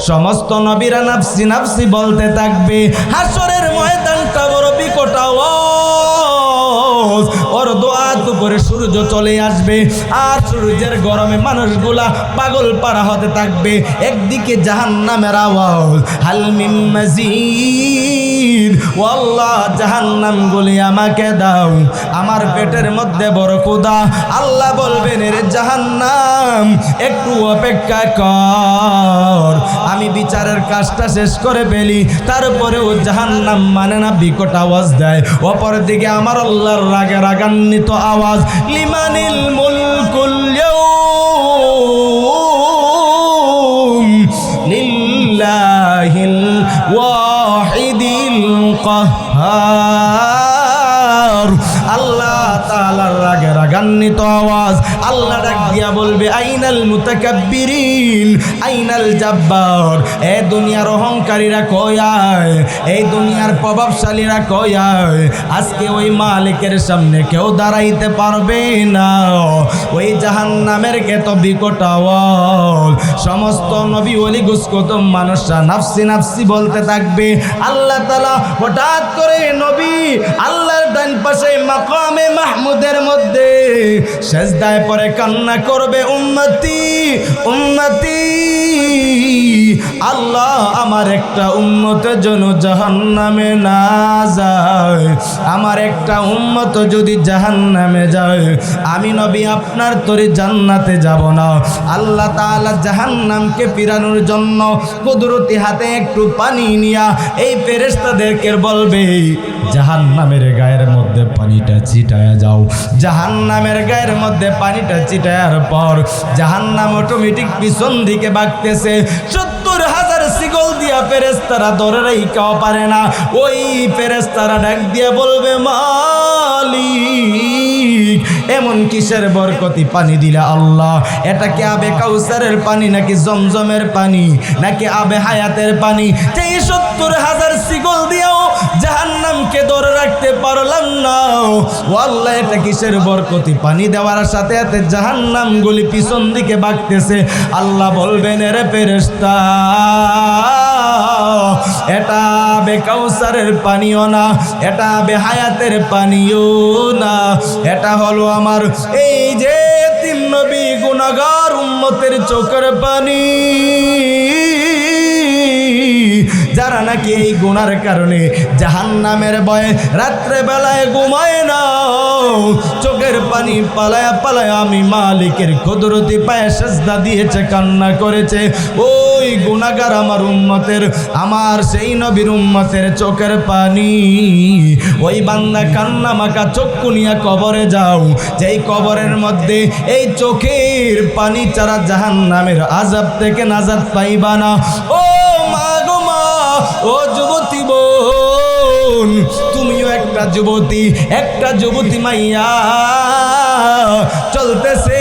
সমস্ত নবীরা নাফসি নাফসি বলতে থাকবে। হাসরের ময়দানটা বড় বিকট আওয়াজ, ওর দোয়া করে সূর্য চলে আসবে আর সূর্যের গরমে মানুষগুলা পাগল পারা হতে থাকবে। একদিকে জাহান্নামের আওয়াজ, হাল মিন মাজিদ, ওয়াল্লাহ জাহান্নাম গুলি আমাকে দাও, আমার পেটের মধ্যে বড় ক্ষুধা। আল্লাহ বলবেন, রে জাহান্নাম একটু অপেক্ষা কর, আমি বিচারের কাজটা শেষ করে ফেলি। তারপরেও জাহান্নাম মানে না, বিকট আওয়াজ দেয়। অপর দিকে আমার আল্লাহর রাগে রাগান্বিত আওয়াজ, লিমানিল মুলকুল ইয়াউম লিল্লাহিল ওয়াহিদিল কাহ্হার। আল্লাহ তাআলার রাগে রাগান্বিত আওয়াজ। আল্লাহ ডাক দিয়া বলবে, আইনাল মুতাকাব্বিরিন, আইনাল জাব্বার। এই দুনিয়ার অহংকারীরা কই আয়, এই দুনিয়ার প্রভাবশালীরা কই আয়। আজকে ওই মালিকের সামনে কেউ দাঁড়াইতে পারবে না। ওই জাহান্নামের এত বিকট আওয়াজ, সমস্ত নবী ওলি গুসকতম মানুষরা নাফসি নাফসি বলতে থাকবে। আল্লাহ তাআলা হঠাৎ করে নবী আল্লাহর ডান পাশে মাকামে মাহমুদের মধ্যে সেজদায় পড়ে কান্না করবে, উম্মতি উম্মতি, আল্লাহ আমার একটা উম্মতের জন্য জাহান্নামে না যায়, আমার একটা উম্মত যদি জাহান্নামে যায়, আমি নবী আপনার তরি জান্নাতে যাব না। আল্লাহ তাআলা জাহান্নামকে ফিরানোর জন্য কুদরতি হাতে একটু পানি নিয়া এই ফেরেশতাদেরকে বলবে, জাহান্নামের গায়ের মধ্যে পানিটা ছিটায়া যাও। জাহান্নামের গায়ের মধ্যে পানিটা ছিটায়ার পর জাহান্নাম অটোমেটিক পিছন দিকে ভাগতেছে। 70,000 শিকল দিয়া ফেরেশতারা ধরে রাইখাও পারে না। ওই ফেরেশতারা ডাক দিয়ে বলবে, মালিক এমন কিসের বরকতি পানি দিলা আল্লাহ? এটা কি আবে কাউসারের পানি, নাকি জমজমের পানি, নাকি আবে হায়াতের পানি? এই 70,000 শিকল দিয়াও জাহান্নামকে ধরে রাখতে পারলাম না। ও আল্লাহ, এটা কিসের বরকতি? পানি দেওয়ার সাথে সাথে জাহান্নাম গুলি পিছন দিকে ভাগতেছে। আল্লাহ বলবেন, রে ফেরেশতা, এটা আবে কাউসারের পানিও না, এটা আবে হায়াতের পানিও না, এটা হলো আমার এই যে তিন নবী গুনাহগার উম্মতের চোখের পানি, যারা নাকি এই গুনার কারণে জাহান্নামের ভয়ে রাত্রে বেলায় ঘুমায় না। চোখের পানি পালায়া পালায়া আমি মালিকের কুদরতি পায়ে সেজদা দিয়েছে, কান্না করেছে। ওই গুনাহগার আমার উম্মতের, আমার সেই নবীর উম্মতের চোখের পানি। ওই বান্দা কান্না মাখা চক্ষু নিয়ে কবরে যাও, যেই কবরের মধ্যে এই চোখের পানি ছাড়া জাহান্নামের আযাব থেকে নাজাত পাইবা না। ও মা গো মা, ও যুবতী বোন, তুমিও একটা যুবতী, একটা যুবতী মাইয়া চলতেছে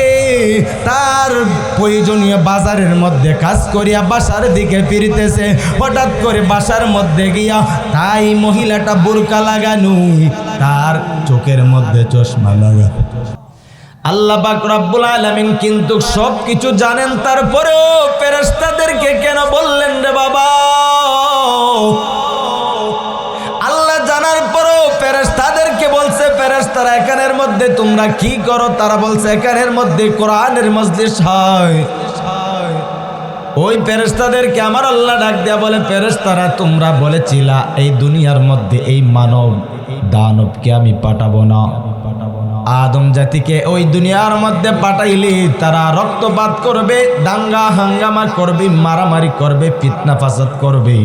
তার প্রয়োজনীয় বাজারের মধ্যে কাজ করিয়া বাসার দিকে ফিরতেছে। হঠাৎ করে বাসার মধ্যে গিয়া তাই মহিলাটা বোরকা লাগানো, তার চোখের মধ্যে চশমা লাগানো। আল্লাহ পাক রব্বুল আলামিন কিন্তু সব কিছু জানেন, তারপরেও ফেরেশতাদেরকে কেন বললেন রে বাবা? আল্লাহ জানার পরেও ফেরেশতাদেরকে বলছে, ফেরেশতারা এখানের মধ্যে তোমরা কি করো? তারা বলছে, এখানের মধ্যে কোরআনের মজলিস হয়। ওই ফেরেশতাদেরকে আমার আল্লাহ ডাক দেয়া বলে, ফেরেশতারা তোমরা বলেছিলা এই দুনিয়ার মধ্যে এই মানব দানবকে আমি পাঠাবো না, আদম জাতিকে ওই দুনিয়ার মধ্যে পাঠাইলে তারা রক্তপাত করবে, দাঙ্গা হাঙ্গামা করবে, মারামারি করবে, ফিতনা ফাসাদ করবে।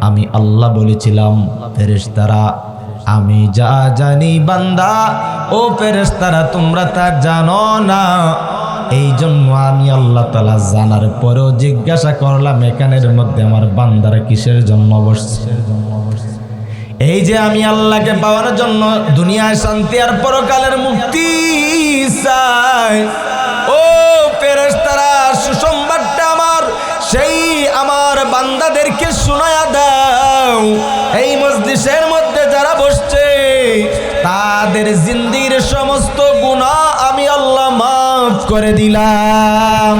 আমি আল্লাহ বলেছিলাম, ফেরেশতারা আমি যা জানি বান্দা, ও ফেরেশতারা তোমরা তা জানো না। এই জন্য আমি আল্লাহ তাআলা জানার পরেও জিজ্ঞাসা করলাম, এখানের মধ্যে আমার বান্দারা কিসের জন্য বসছে? এই যে আমি আল্লাহকে পাওয়ার জন্য দুনিয়ায় শান্তি আর পরকালের মুক্তি চাই। ও ফেরেশতারা, সুসংবাদটা আমার সেই আমার বান্দাদেরকে শোনায়া দাও। এই মজলিসের মধ্যে যারা বসছে তাদের জিন্দির সমস্ত গুনাহ আমি আল্লাহ মাফ করে দিলাম।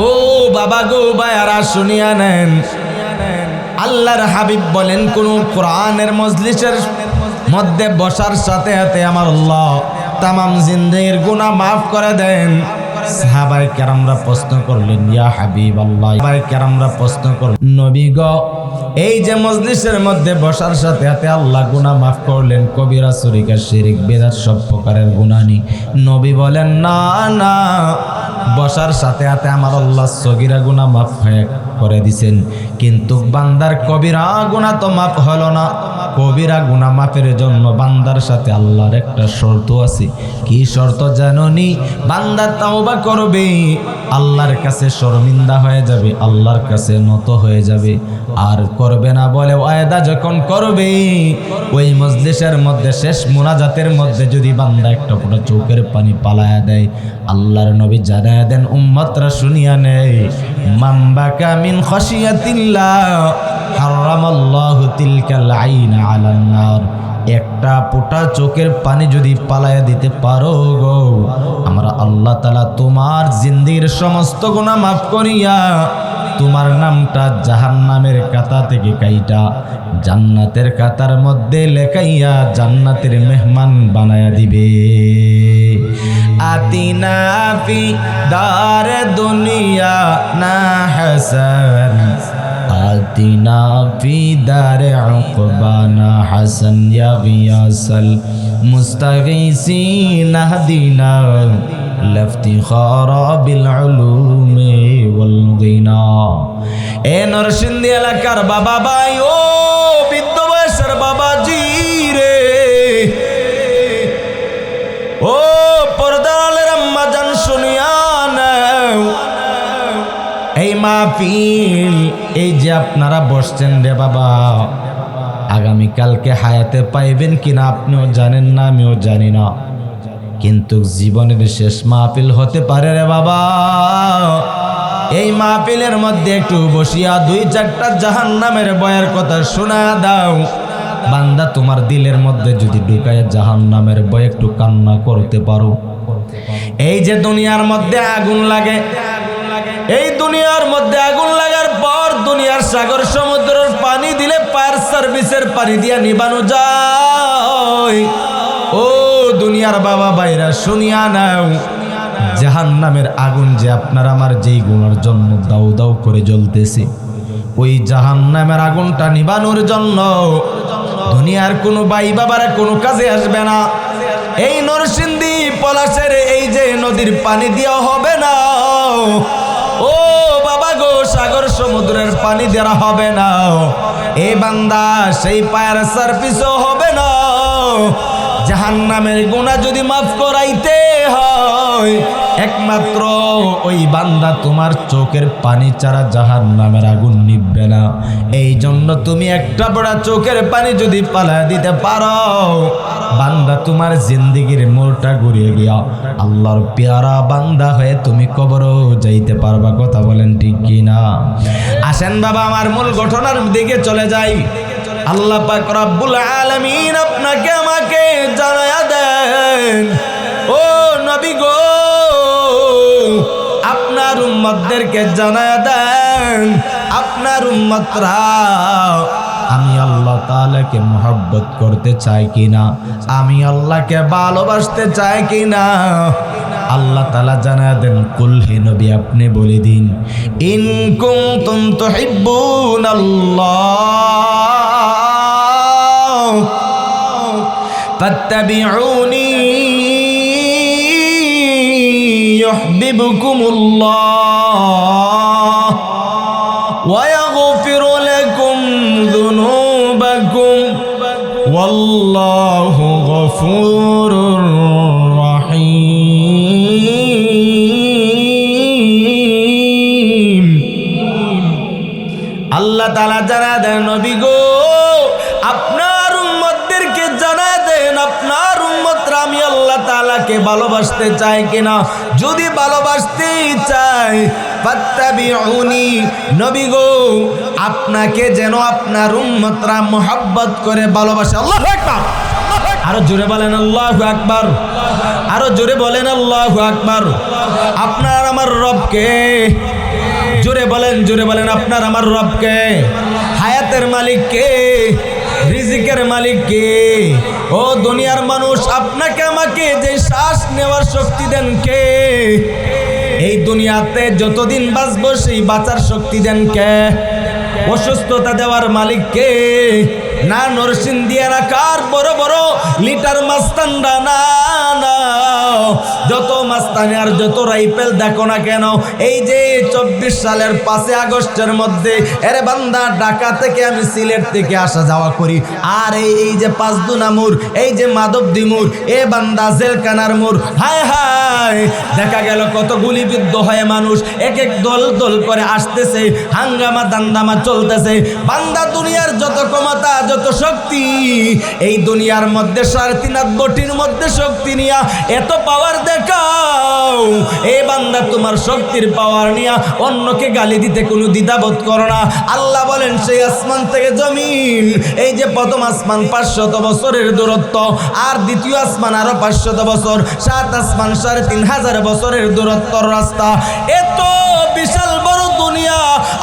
ও বাবা গো ভাইয়ারা শুনিয়া নেন, আল্লাহর হাবিব বলেন কোন কোরআনের মজলিসের মধ্যে বসার সাথে সাথে আমার আল্লাহ তামাম জিন্দেগির গুনাহ মাফ করে দেন। সাহাবায়ে কেরামরা প্রশ্ন করলেন, ইয়া হাবিবাল্লাহ, সাহাবায়ে কেরামরা প্রশ্ন করলেন, নবী গো এই যে মজলিসের মধ্যে বসার সাথে সাথে আল্লাহ গুনাহ মাফ করলেন, কবিরা সগীরা শিরক বিদআত সব প্রকারের গুনাহ নি? নবী বলেন, না না, বসার সাথে সাথে আমার আল্লাহ সগীরা গুনাহ মাফ করে দিছেন, কিন্তু বান্দার কবিরা গুনাহ তো মাফ হলো না। কবিরা গুনাহ মাফের জন্য বান্দার সাথে আল্লাহর একটা শর্ত আছে। কি শর্ত জানোনি? বান্দা তাওবা করবে, আল্লাহর কাছে শর্মিন্দা হয়ে যাবে, আল্লাহর কাছে নত হয়ে যাবে, আর করবে না বলে ওয়াদা যখন করবে, ওই মজলিসের মধ্যে শেষ মুনাজাতের মধ্যে যদি বান্দা একটা ফোঁটা চোখের পানি পালায়া দেয়, আল্লাহর নবী জানায়া দেন, উম্মতরা শুনিয়া নেই, মান বাকা মিন খাশিয়াতিল্লাহ হারামাল্লাহু তিলকাল আইনা আলান নার। একটা ফোঁটা চোখের পানি যদি পালায়া দিতে পারো গো, আমরা আল্লাহ তাআলা তোমার জিন্দেগির সমস্ত গুনাহ মাফ করিয়া তোমার নামটা জাহান্নামের কাতা থেকে কাইটা জান্নাতের কাতার মধ্যে লেখাইয়া জান্নাতের মেহমান বানায়া দিবে। আতিনা ফি দার দুনিয়া না হাসান, আতিনা ফি দারে উকবানা হাসান, ইয়া গিয়াসাল মুস্তাগীসিন আহদিনা লাফতিখারা বিল উলুমি ওয়াল গিনা। এ নরসিংদী এলাকার বাবা ভাই, ও বৃদ্ধ বয়সের বাবাজি রে, ও পর্দালের আম্মা জান শুনিয়া নাও, এই মাহফিল এই যে আপনারা বসছেন রে বাবা, আগামীকালকে হায়াতে পাইবেন কিনা আপনিও জানেন না, আমিও জানি না, কিন্তু জীবনের শেষ মাহফিল হতে পারে রে বাবা। এই মাহফিলের মধ্যে একটু বসিয়া দুই চারটা জাহান্নামের ভয়ের কথা শোনা দাও। বান্দা তোমার দিলের মধ্যে যদি ঢুকায় জাহান্নামের ভয় একটু কান্না করতে পারো। এই যে দুনিয়ার মধ্যে আগুন লাগে, এই দুনিয়ার মধ্যে আগুন লাগার পর দুনিয়ার সাগর সমুদ্রের পানি দিলে ফায়ার সার্ভিসের পানি দিয়া নিবানো যায়। ও দুনিয়ার বাবা ভাইরা শুনিয়া নাও, জাহান্নামের আগুন যে আপনার আমার যেই গুনার জন্য দাউ দাউ করে জ্বলতেছে, ওই জাহান্নামের আগুনটা নিবানোর জন্য দুনিয়ার কোনো ভাই বাবারা কোনো কাজে আসবে না। এই নরসিংদী পলাশের এই যে নদীর পানি দিয়া হবে না, ও বাবা গো সাগর সমুদ্রের পানি দেওয়া হবে না, এই বান্দা সেই ফায়ার সার্ভিসও হবে না। জাহান্নামের গুনাহ যদি মাফ করাইতে হয়, একমাত্র ওই বান্দা তোমার চোখের পানি ছাড়া জাহান্নামের আগুন নিভবে না। এই জন্য তুমি একটা বড় চোখের পানি যদি পালা দিতে পারো, বান্দা তোমার জিন্দেগির মোড়টা ঘুরিয়ে গিয়া আল্লাহর পেয়ারা বান্দা হয়ে তুমি কবরও যাইতে পারবা। কথা বলেন ঠিক কিনা? আসেন বাবা আমার মূল ঘটনার দিকে চলে যাই। আল্লাহ পাক রব্বুল আলামিন আপনাকে আমাকে জানায়া দেন, ও নবী গো আপনার উম্মতদেরকে জানায়া দেন, আপনার উম্মতরা আমি আল্লাহ তাআলাকে মহব্বত করতে চাই কিনা, আমি আল্লাহকে ভালোবাসতে চাই কিনা। আল্লাহ তাআলা জানায়া দেন, কুল হে নবী আপনি বলে দিন, ইন কুনতুম তুহিব্বুনাল্লাহ ফাত্তাবিউনি ইউহিব্বুকুমুল্লাহ ওয়া ইয়াগফিরু লাকুম যুনুবাকুম ওয়াল্লাহু গফুরুর রহিম। আল্লাহ তাআলা জানা দেন, নবী গো আপনার উম্মতদেরকে জানা দেন আপনার উম্মতরা আমি আল্লাহ তাআলাকে ভালোবাসতে চাই কিনা। যদি ভালোবাসতে চাই ফাত্তাবিউনি, নবী গো আপনাকে যেন আপনার উম্মতরা মুহাব্বত করে ভালোবাসে। আল্লাহু আকবার, আরো জোরে বলেন আল্লাহু আকবার, আরো জোরে বলেন আল্লাহু আকবার। আপনার আমার রবকে জোরে বলেন আপনার আমার রব কে? হায়াতের মালিক কে? রিজিকের মালিক কে? ও দুনিয়ার মানুষ, আপনাকে আমাকে যে শ্বাস নেওয়ার শক্তি দেন কে? এই দুনিয়াতে যতদিন বাঁচবো সেই বাঁচার শক্তি দেন কে? অসুস্থতা দেওয়ার মালিক কে? না নরসিংদীর আকার বড় বড় লিটার মাস্তানরা, না না, যত মাস্তানি আর যত রাইফেল দেখো না কেন, এই যে 24 সালের 5 আগস্টের মধ্যে এরে বান্দা ঢাকা থেকে আমি সিলেট থেকে আসা যাওয়া করি, আর এই যে 5 দুনা মোড়, এই যে মাধবদী মোড়, এ বান্দা জেলখানার মোড়, হায় হায় দেখা গেল কত গুলিবিদ্ধ হয়ে মানুষ এক এক দল দল করে আসতেছে, হাঙ্গামা দান্দামা চলতেছে। বান্দা দুনিয়ার যত ক্ষমতা যত শক্তি এই দুনিয়ার মধ্যে 3.5 কোটির মধ্যে শক্তি নিয়া এত পাওয়ার দেখাও, এই বান্দা তোমার শক্তির পাওয়ার নিয়া অন্যকে গালি দিতে কোনো দ্বিধাবোধ করো না। আল্লাহ বলেন সেই আসমান থেকে জমিন, এই যে প্রথম আসমান 500 বছরের দূরত্ব, আর দ্বিতীয় আসমান আরো 500 বছর, 7 আসমান 3500 বছরের দূরত্বর রাস্তা। এত বিশাল বড় দুনিয়া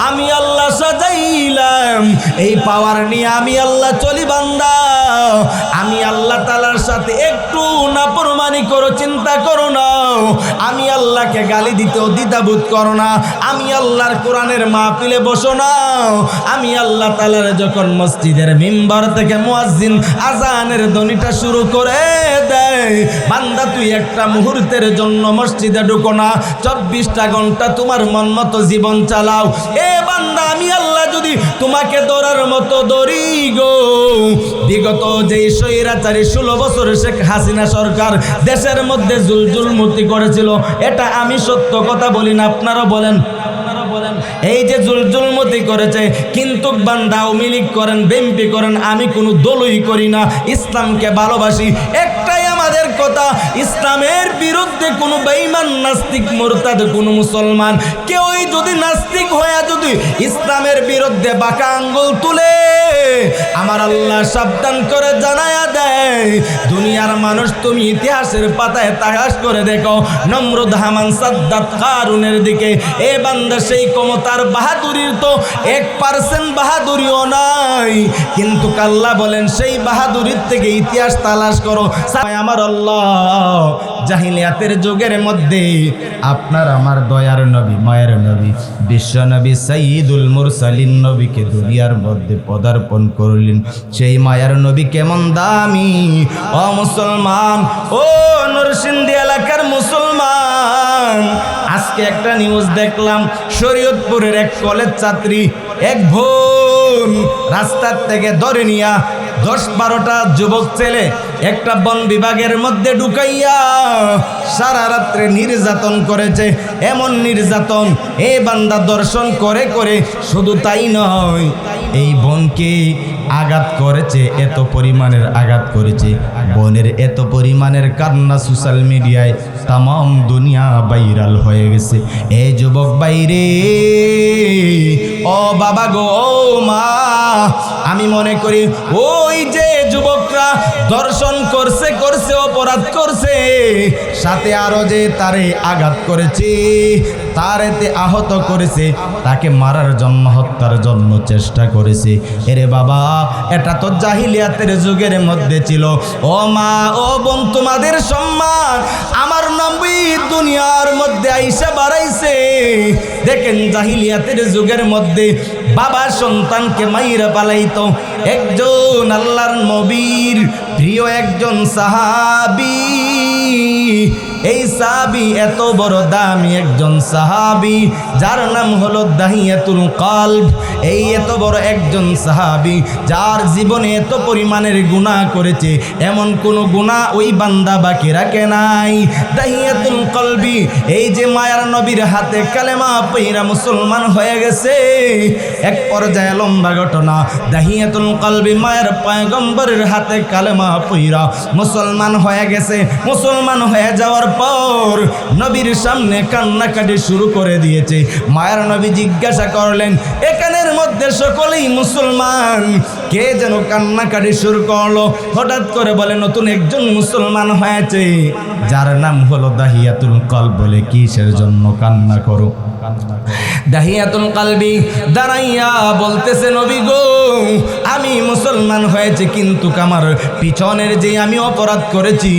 আমি আল্লাহ সাজাইলাম, এই পাওয়ার নিয়ে আমি আল্লাহ চলি বান্দা। আমি আল্লাহ তাআলার সাথে একটু নাফরমানি করো, চিন্তা করো না, আমি আল্লাহকে গালি দিতেও দ্বিধাবোধ করো না, আমি আল্লাহর কোরআনের মাহফিলে বসো না, আমি আল্লাহ তাআলার যখন মসজিদের মিম্বার থেকে মুয়াজ্জিন আজানের ধ্বনিটা শুরু করে দেয়, বান্দা তুই একটা মুহূর্তের জন্য মসজিদে ঢুকো না, 24টা ঘন্টা তোমার মন মতো জীবন চালাও। এ বান্দা আমি আল্লাহ যদি তোমাকে ধরার মতো ধরি গো, বিগত যেই স্বৈরাচারী 16 বছর শেখ হাসিনা সরকার দেশের মধ্যে জুলজুলমতি করেছিল, এটা আমি সত্য কথা বলি না, আপনারা বলেন, এই যে জুলজুলমতি করেছে, কিন্তু বান্দা আওয়ামী লীগ করেন, বিএনপি করেন, আমি কোনো দলই করি না, ইসলামকে ভালোবাসি। একটাই আমাদের কথা, ইসলামের বিরুদ্ধে কোনো বেঈমান নাস্তিক মুরতাদ কোনো মুসলমান কেউই যদি নাস্তিক হয়ে যদি ইসলামের বিরুদ্ধে বাঁকা আঙ্গুল তুলে, আমার আল্লাহ সাবধান করে জানায়া দেয়, দুনিয়ার মানুষ তুমি ইতিহাসের পাতায় তাকাশ করে দেখো, নমরুদ, হামান, সাদ্দাত, কারুনের দিকে এ বান্দা সেই ক্ষমতার বাহাদুরির তো 1% বাহাদুরিও নাই, কিন্তু আল্লাহ বলেন সেই বাহাদুরির থেকে ইতিহাস তালাশ করো। আমার আল্লাহ জাহিলিয়াতের যুগের মধ্যে আপনার আমার দয়ার নবী, মায়ের নবী, বিশ্ব নবী সাইয়্যিদুল মুরসালিন নবীকে দুনিয়ার মধ্যে পদার্পণ করলেন। সেই মায়ের নবী কেমন দামি ও মুসলমান, ও নরসিংদী এলাকার মুসলমান, আজকে একটা নিউজ দেখলাম, শরীয়তপুরের এক কলেজ ছাত্রী এক বোন রাস্তার থেকে ধরে নিয়া 10-12টা যুবক ছেলে একটা বন বিভাগের মধ্যে ঢুকাইয়া সারা রাত্রে নির্যাতন করেছে। এমন নির্যাতন এ বান্দা দর্শন করে করে, শুধু তাই নয়, এই বোনকে আঘাত করেছে, এত পরিমাণের আঘাত করেছে, বোনের এত পরিমাণের কান্না সোশ্যাল মিডিয়ায় তামাম দুনিয়া ভাইরাল হয়ে গেছে। এই যুবক বাইরে, ও বাবা গো, ও মা, আমি মনে করি ওই যে যুবকরা দর্শন করছে অপরাধ করছে, সাথে আরো যে তারে আঘাত করেছে, তার এতে আহত করেছে, তাকে মারার জন্য, হত্যার জন্য চেষ্টা করেছে, এরে বাবা এটা তো জাহিলিয়াতের যুগের মধ্যে ছিল। ও মা, ও বোন, তোমাদের সম্মান আমার নবী দুনিয়ার মধ্যে আইসা বাড়াইছে। দেখেন জাহিলিয়াতের যুগের মধ্যে বাবা সন্তানকে মাইরা পালাইতো। একজন আল্লাহর নবীর প্রিয় একজন সাহাবী, এই সাহাবী এত বড় দামি একজন সাহাবী, যার নাম হলো দাহিয়াতুল কলব। এই এত বড় একজন সাহাবী, যার জীবনে এত পরিমাণের গুনাহ করেছে, এমন কোন গুনাহ ওই বান্দা বাকি রাখে নাই। দাহিয়াতুল কলবি এই যে মায়ার নবীর হাতে কালেমা পয়রা মুসলমান হয়ে গেছে। এক পর্যায়ে লম্বা ঘটনা, দাহিয়াতুল কলবি মায়ের পয়গম্বরের হাতে কালেমা পয়রা মুসলমান হয়ে গেছে। মুসলমান হয়ে যাওয়ার পর নবীর সামনে কান্নাকাটি শুরু করে দিয়েছে। মায়ের নবী জিজ্ঞাসা করলেন, এখানের মধ্যে সকলেই মুসলমান, কে যেন কান্নাকাটি শুরু করলো। হঠাৎ করে বলে, নতুন একজন মুসলমান হয়েছে, যার নাম হলো দাহিয়াতুল কলব। বলে, কিসের জন্য কান্না করো? দাহিয়াতুল কলবি দাঁড়াইয়া বলতেছে, নবী গো, আমি মুসলমান হয়েছে, কিন্তু আমার পিছনের যে আমি অপরাধ করেছি,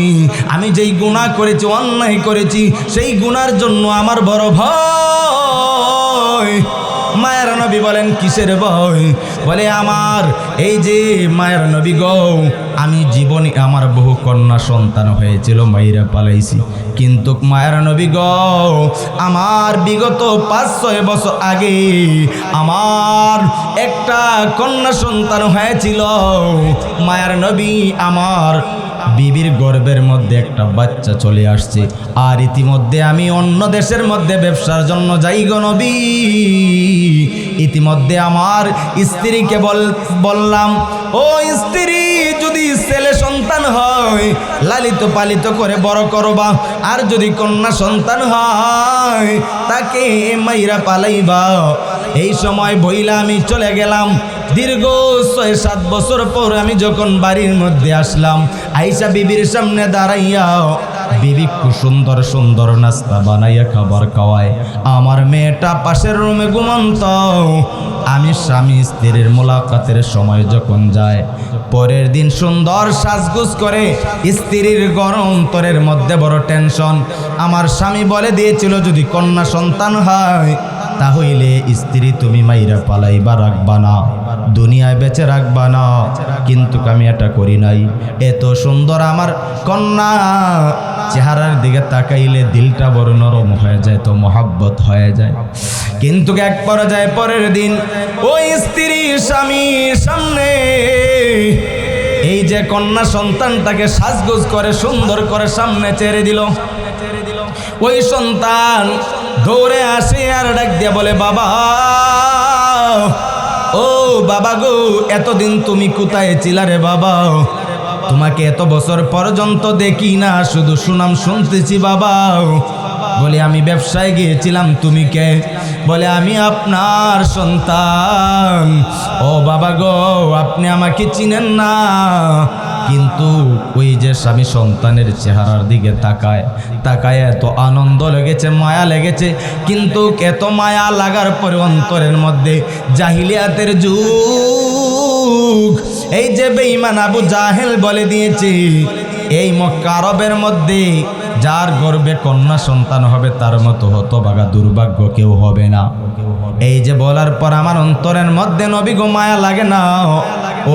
আমি যেই গুনাহ করেছি, অন্যায় করেছি, সেই গুনার জন্য আমার বড় ভয়। মায়ের নবী বলেন, কিসের ভয়? বলে, আমার এই যে মায়ের নবী গো, আমি জীবনে আমার বহু কন্যা সন্তান হয়েছিল, মাইরা পালাইছি, কিন্তু মায়ের নবী গো, আমার বিগত 5-6 বছর আগে আমার একটা কন্যা সন্তান হয়েছিল। মায়ের নবী, আমার বিবির গর্ভের মধ্যে একটা বাচ্চা চলে আসছে, আর ইতিমধ্যে আমি অন্য দেশের মধ্যে ব্যবসার জন্য যাই গো নবী। ইতিমধ্যে আমার স্ত্রীকে বললাম, ও স্ত্রী, যদি ছেলে সন্তান হয় লালিত পালিত করে বড় করবা, আর যদি কন্যা সন্তান হয় তাকে মাইরা পালাইবা। এই সময় বইলা আমি চলে গেলাম। দীর্ঘ 6-7 বছর পর আমি যখন বাড়ির মধ্যে আসলাম, আয়েশা বিবির সামনে দাঁড়াইয়া বিবি খুব সুন্দর সুন্দর নাস্তা বানাইয়া খাবার খাওয়ায়। আমার মেয়েটা পাশের রুমে ঘুমন্ত। আমি স্বামী স্ত্রীর মোলাকাতের সময় যখন যায়, পরের দিন সুন্দর সাজগুজ করে, স্ত্রীর গরম অন্তরের মধ্যে বড় টেনশন। আমার স্বামী বলে দিয়েছিল, যদি কন্যা সন্তান হয় তাহলে স্ত্রী তুমি মাইরা পালাইবা, রাখবা না, দুনিয়ায় বেঁচে রাখবা না, কিন্তু আমি এটা করি নাই। এত সুন্দর আমার কন্যা, চেহারার দিকে তাকাইলে দিলটা বড় নরম হয়ে যায়, তো মহাব্বত হয়ে যায়। কিন্তু এক পর্যায়ে পরের দিন ওই স্ত্রী স্বামীর সামনে এই যে কন্যা সন্তানটাকে সাজগোজ করে সুন্দর করে সামনে ছেড়ে দিল। ওই সন্তান দৌড়ে আসে আর ডাক দিয়ে বলে, বাবা, ও বাবা গো, এতদিন তুমি কোথায় ছিলা রে বাবা? তোমাকে এত বছর পর্যন্ত দেখি না, শুধু সুনাম শুনতেছি বাবা। বলে, আমি ব্যবসায় গিয়েছিলাম। তুমি কে? বলে, আমি আপনার সন্তান। ও বাবা গো, আপনি আমাকে চিনেন না? কিন্তু ওই যে স্বামী সন্তানের চেহারার দিকে তাকায় এত আনন্দ লেগেছে, মায়া লেগেছে। কিন্তু এত মায়া লাগার পরে অন্তরের মধ্যে জাহিলিয়াতের যুগ, এই যে বেঈমান আবু জাহেল বলে দিয়েছে, এই মক্কা আরবের মধ্যে যার গর্ভে কন্যা সন্তান হবে তার মতো হতভাগা দুর্ভাগ্য কেউ হবে না। এই যে বলার পর আমার অন্তরের মধ্যে নবী গো মায়া লাগে না।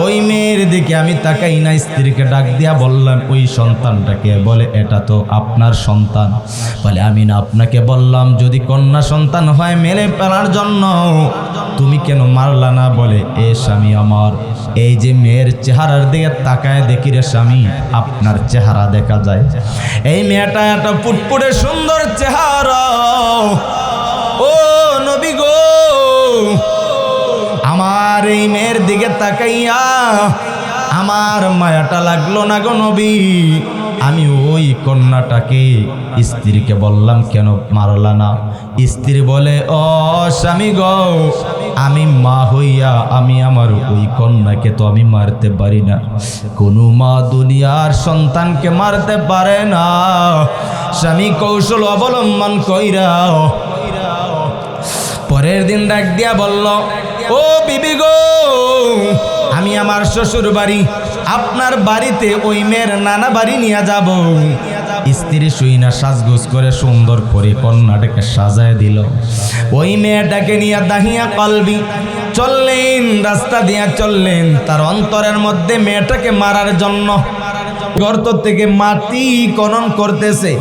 ওই মেয়ের দিকে আমি তাকাই না, স্ত্রীকে ডাক দিয়া বললাম, ওই সন্তানটাকে? বলে, এটা তো আপনার সন্তান। বলে, আমি না আপনাকে বললাম যদি কন্যা সন্তান হয় মেরে ফেলার জন্য, তুমি কেন মারলা না? বলে, এ স্বামী আমার, এই যে মেয়ের চেহারার দিকে তাকায় দেখি রে স্বামী, আপনার চেহারা দেখা যায়। এই মেয়েটা একটা ফুটফুটে সুন্দর চেহারা। ও নবী গো, আমার এই মেয়ের দিকে তাকাইয়া আমার মায়াটা লাগলো না গো নবী। আমি ওই কন্যাটাকে স্ত্রীকে বললাম, কেন মারলা না? স্ত্রী বলে, ও স্বামী গো, আমি মা হইয়া আমি আমার ওই কন্যাকে তো আমি মারতে পারি না। কোনো মা দুনিয়ার সন্তানকে মারতে পারে না। স্বামী কৌশল অবলম্বন কইরা পরের দিন ডাক দিয়া বলল, ও বিবি গো, আমি আমার শ্বশুর বাড়ি আপনার বাড়িতে ওই মেয়ের নানা বাড়ি নিয়ে যাব। স্ত্রী শুইনা সাজগোজ করে সুন্দর করে কন্যাটাকে সাজায় দিল। ওই মেয়েটাকে নিয়ে দাহিয়া কলবি চললেন, রাস্তা দিয়া চললেন। তার অন্তরের মধ্যে মেয়েটাকে মারার জন্য গর্ত থেকে মাটি খনন করতেছে,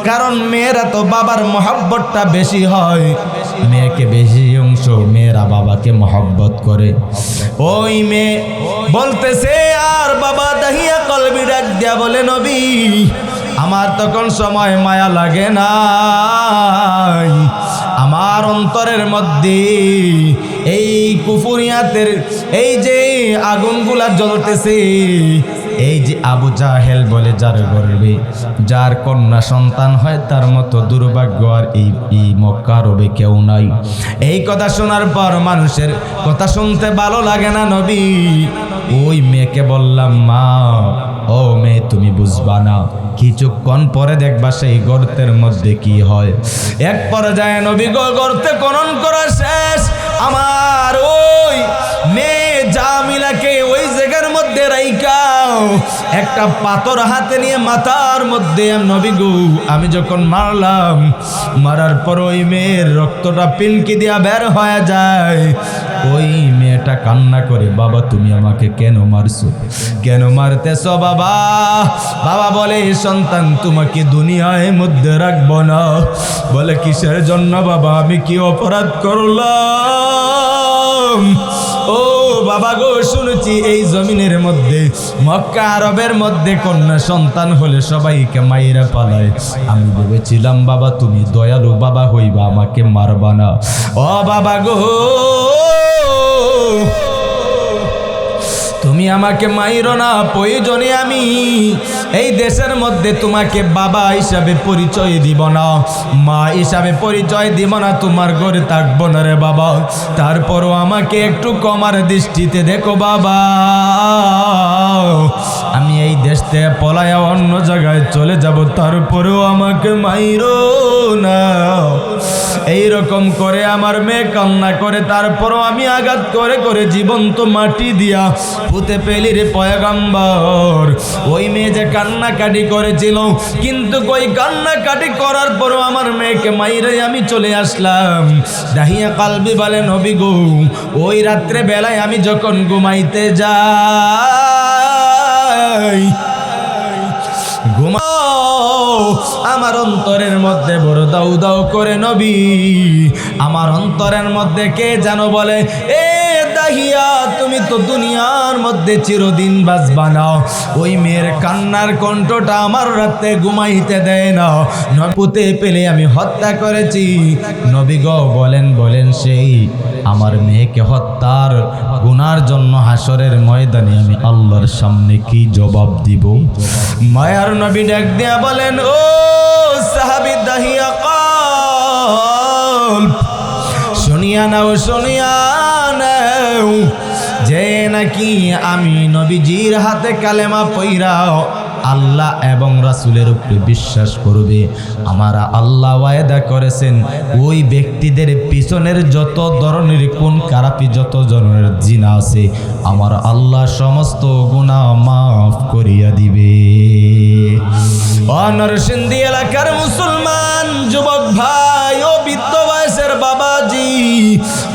কারণ মেয়েরা তো বাবার মহব্বতটা বেশি হয়, মেয়েকে বেশি অংশ মেয়েরা বাবাকে মহব্বত করে। ওই মেয়ে বলতেছে, আর বাবা দাহিয়া কলবি ডাক দিয়া বলে, নবী, আমার তখন সময় মায়া লাগে না, আমার অন্তরের মধ্যে এই কুফরিয়াতের এই যে আগুনগুলা জ্বলতেছে। এই যে আবু জাহেল বলে, যার গর্বে যার কন্যা সন্তান হয় তার মতো দুর্ভাগ্য আর এই মক্কা আরবে কেউ নাই। এই কথা শোনার পর মানুষের কথা শুনতে ভালো লাগে না নবী। ওই মেয়েকে বললাম, মা, ও মেয়ে, তুমি বুঝবা না, কিছুক্ষণ পরে দেখবা সেই গর্তের মধ্যে কি হয়। এক পর্যায়ে নবী গর্তে খনন করা শেষ, আমার ওই মেয়ে জামিলাকে ওই জায়গার মধ্যে রাইখাও একটা পাথর হাতে নিয়ে মাথার মধ্যে নবী গো আমি যখন মারলাম, মারার পর ওই মেয়ের রক্তটা পিলকি দিয়া বের হয়ে যায়। ওই মেয়েটা কান্না করে, বাবা তুমি আমাকে কেন মারছো, কেন মারতেছো বাবা? বাবা বলে, সন্তান তোমাকে দুনিয়ায় মধ্যে রাখবো না। বলে কিসের জন্য বাবা, আমি কি অপরাধ করলাম? ও বাবা গো, শুনেছি এই জমিনের মধ্যে মক্কা আরবের মধ্যে কন্যা সন্তান হলে সবাইকে মাইরা পালায়। আমি ভেবেছিলাম বাবা তুমি দয়ালু বাবা হইবা, আমাকে মারবা না। ও বাবা গো, তুমি আমাকে মাইরো না, প্রয়োজনে আমি এই দেশের মধ্যে তোমাকে বাবা হিসাবে পরিচয় দিব না, মা হিসাবে পরিচয় দিব না, তোমার ঘরে থাকবো না রে বাবা। তারপরও আমাকে একটু কমার দৃষ্টিতে দেখো বাবা, আমি এই দেশ থেকে পলায়া অন্য জায়গায় চলে যাব, তারপরেও আমাকে মাইরো না। এইরকম করে আমার মেয়ে কান্না করে, তারপরও আমি আঘাত করে করে জীবন্ত মাটি দিয়া পুঁতে পেলি রে পয়গম্বর। ওই মেয়ে যে কান্নাকাটি করেছিল, কিন্তু ওই কান্নাকাটি করার পরও আমার মেয়েকে মাইরে আমি চলে আসলাম। দাহিয়া কালবি বলে নবী গো, ওই রাত্রে বেলায় আমি যখন ঘুমাইতে যাই, আমার অন্তরের মধ্যে বড় দাউ দাউ করে নবী, আমার অন্তরের মধ্যে কে যেন বলে, এ দাহিয়া তুমি তো দুনিয়ার মধ্যে চিরদিন বাঁচবা না। ওই মেয়ের কান্নার কণ্ঠটা আমার রাতে ঘুমাইতে দেয় না, নপুতে পেলে আমি হত্যা করেছি। নবী গো বলেন সেই আমার মেয়েকে হত্যার গুনার জন্য হাসরের ময়দানে আমি আল্লাহর সামনে কি জবাব দিব? মায়ার নবী ডাক দিয়া বলেন, ও সাহাবী দাহিয়া কল, শুনিয়া নাও যে নাকি আমি নবীজির হাতে কালেমা পইরা আল্লাহ এবং রাসূলের উপরে বিশ্বাস করবে, আমারা আল্লাহ ওয়াদা করেছেন ওই ব্যক্তিদের পিছনের যত ধরনের কোন খারাপি, যত ধরনের জিনা আছে, আমার আল্লাহ সমস্ত গুনাহ মাফ করিয়া দিবে। নরসিংদী এলাকার মুসলমান যুবক ভাই ও বৃদ্ধ বয়সের বাবাজি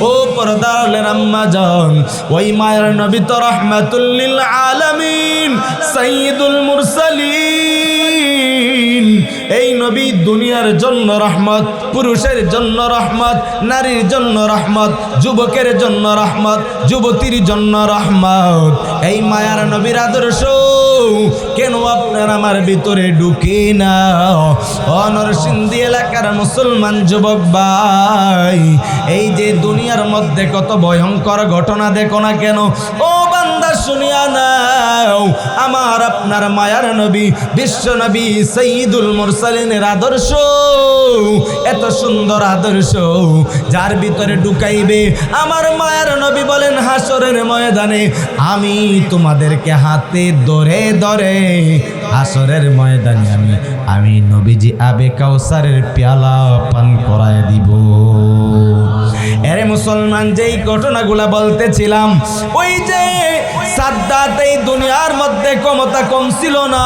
ও পর্দার আম্মা জান, ওই মায়ের নবী তো রাহমাতুল লিল আলামিন সাইয়্যিদুল মুরসালিন। এই নবী দুনিয়ার জন্য রহমত, পুরুষের জন্য রহমত, নারীর জন্য রহমত, যুবকের জন্য রহমত, যুবতীর জন্য রহমত। এই মায়ার নবীর আদর্শ কেন আপনার আমার ভিতরে ঢুকে না? নরসিংদী এলাকার মুসলমান যুবক ভাই, এই যে দুনিয়ার মধ্যে কত ভয়ঙ্কর ঘটনা দেখো না কেন, ও বান্দা শুনিয়া নাও, আমার আপনার মায়ার নবী বিশ্ব নবী সাইয়্যিদুল মুরসালিনের আদর্শ, এত সুন্দর আদর্শ যার ভিতরে ঢুকাইবে আমার মায়ার নবী বলেন হাসরের ময়দানে আমি তোমাদেরকে হাতে ধরে ধরে হাসরের ময়দানে আমি নবীজি আবে কাউসারের পেয়ালা পান করায় দিব। এরে মুসলমান, যেই ঘটনাগুলা বলতেছিলাম, ওই যে সাদ্দাত এই দুনিয়ার মধ্যে ক্ষমতা কম ছিল না,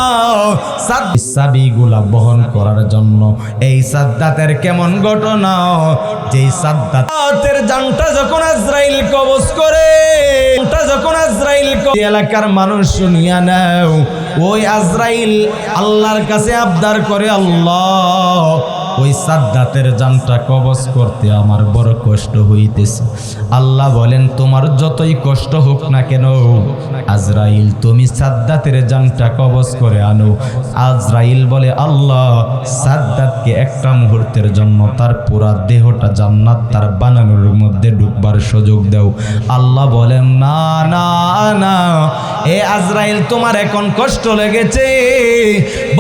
সাবিগুলা বহন করার জন্য এই সাদ্দাতের কেমন ঘটনা, যেই সাদ্দাতের জানটা যখন আজরাইল কবজ করে, এলাকার মানুষ শুনিয়া নাও, ওই আজরাইল আল্লাহর কাছে আবদার করে, আল্লাহ ওই সাদ্দাতের জানটা কবজ করতে আমার বড় কষ্ট হইতেছে। আল্লাহ বলেন তোমার যতই কষ্ট হোক না কেন আজরাইল তুমি সাদ্দাতের জানটা কবজ করে আনো। আজরাইল বলে, আল্লাহ সাদ্দাতকে একটা মুহূর্তের জন্য তার পুরা দেহটা জান্নাত তার বানানোর মধ্যে ঢুকবার সুযোগ দাও। আল্লাহ বলেন, না না না, এ আজরাইল তোমার এখন কষ্ট লেগেছে,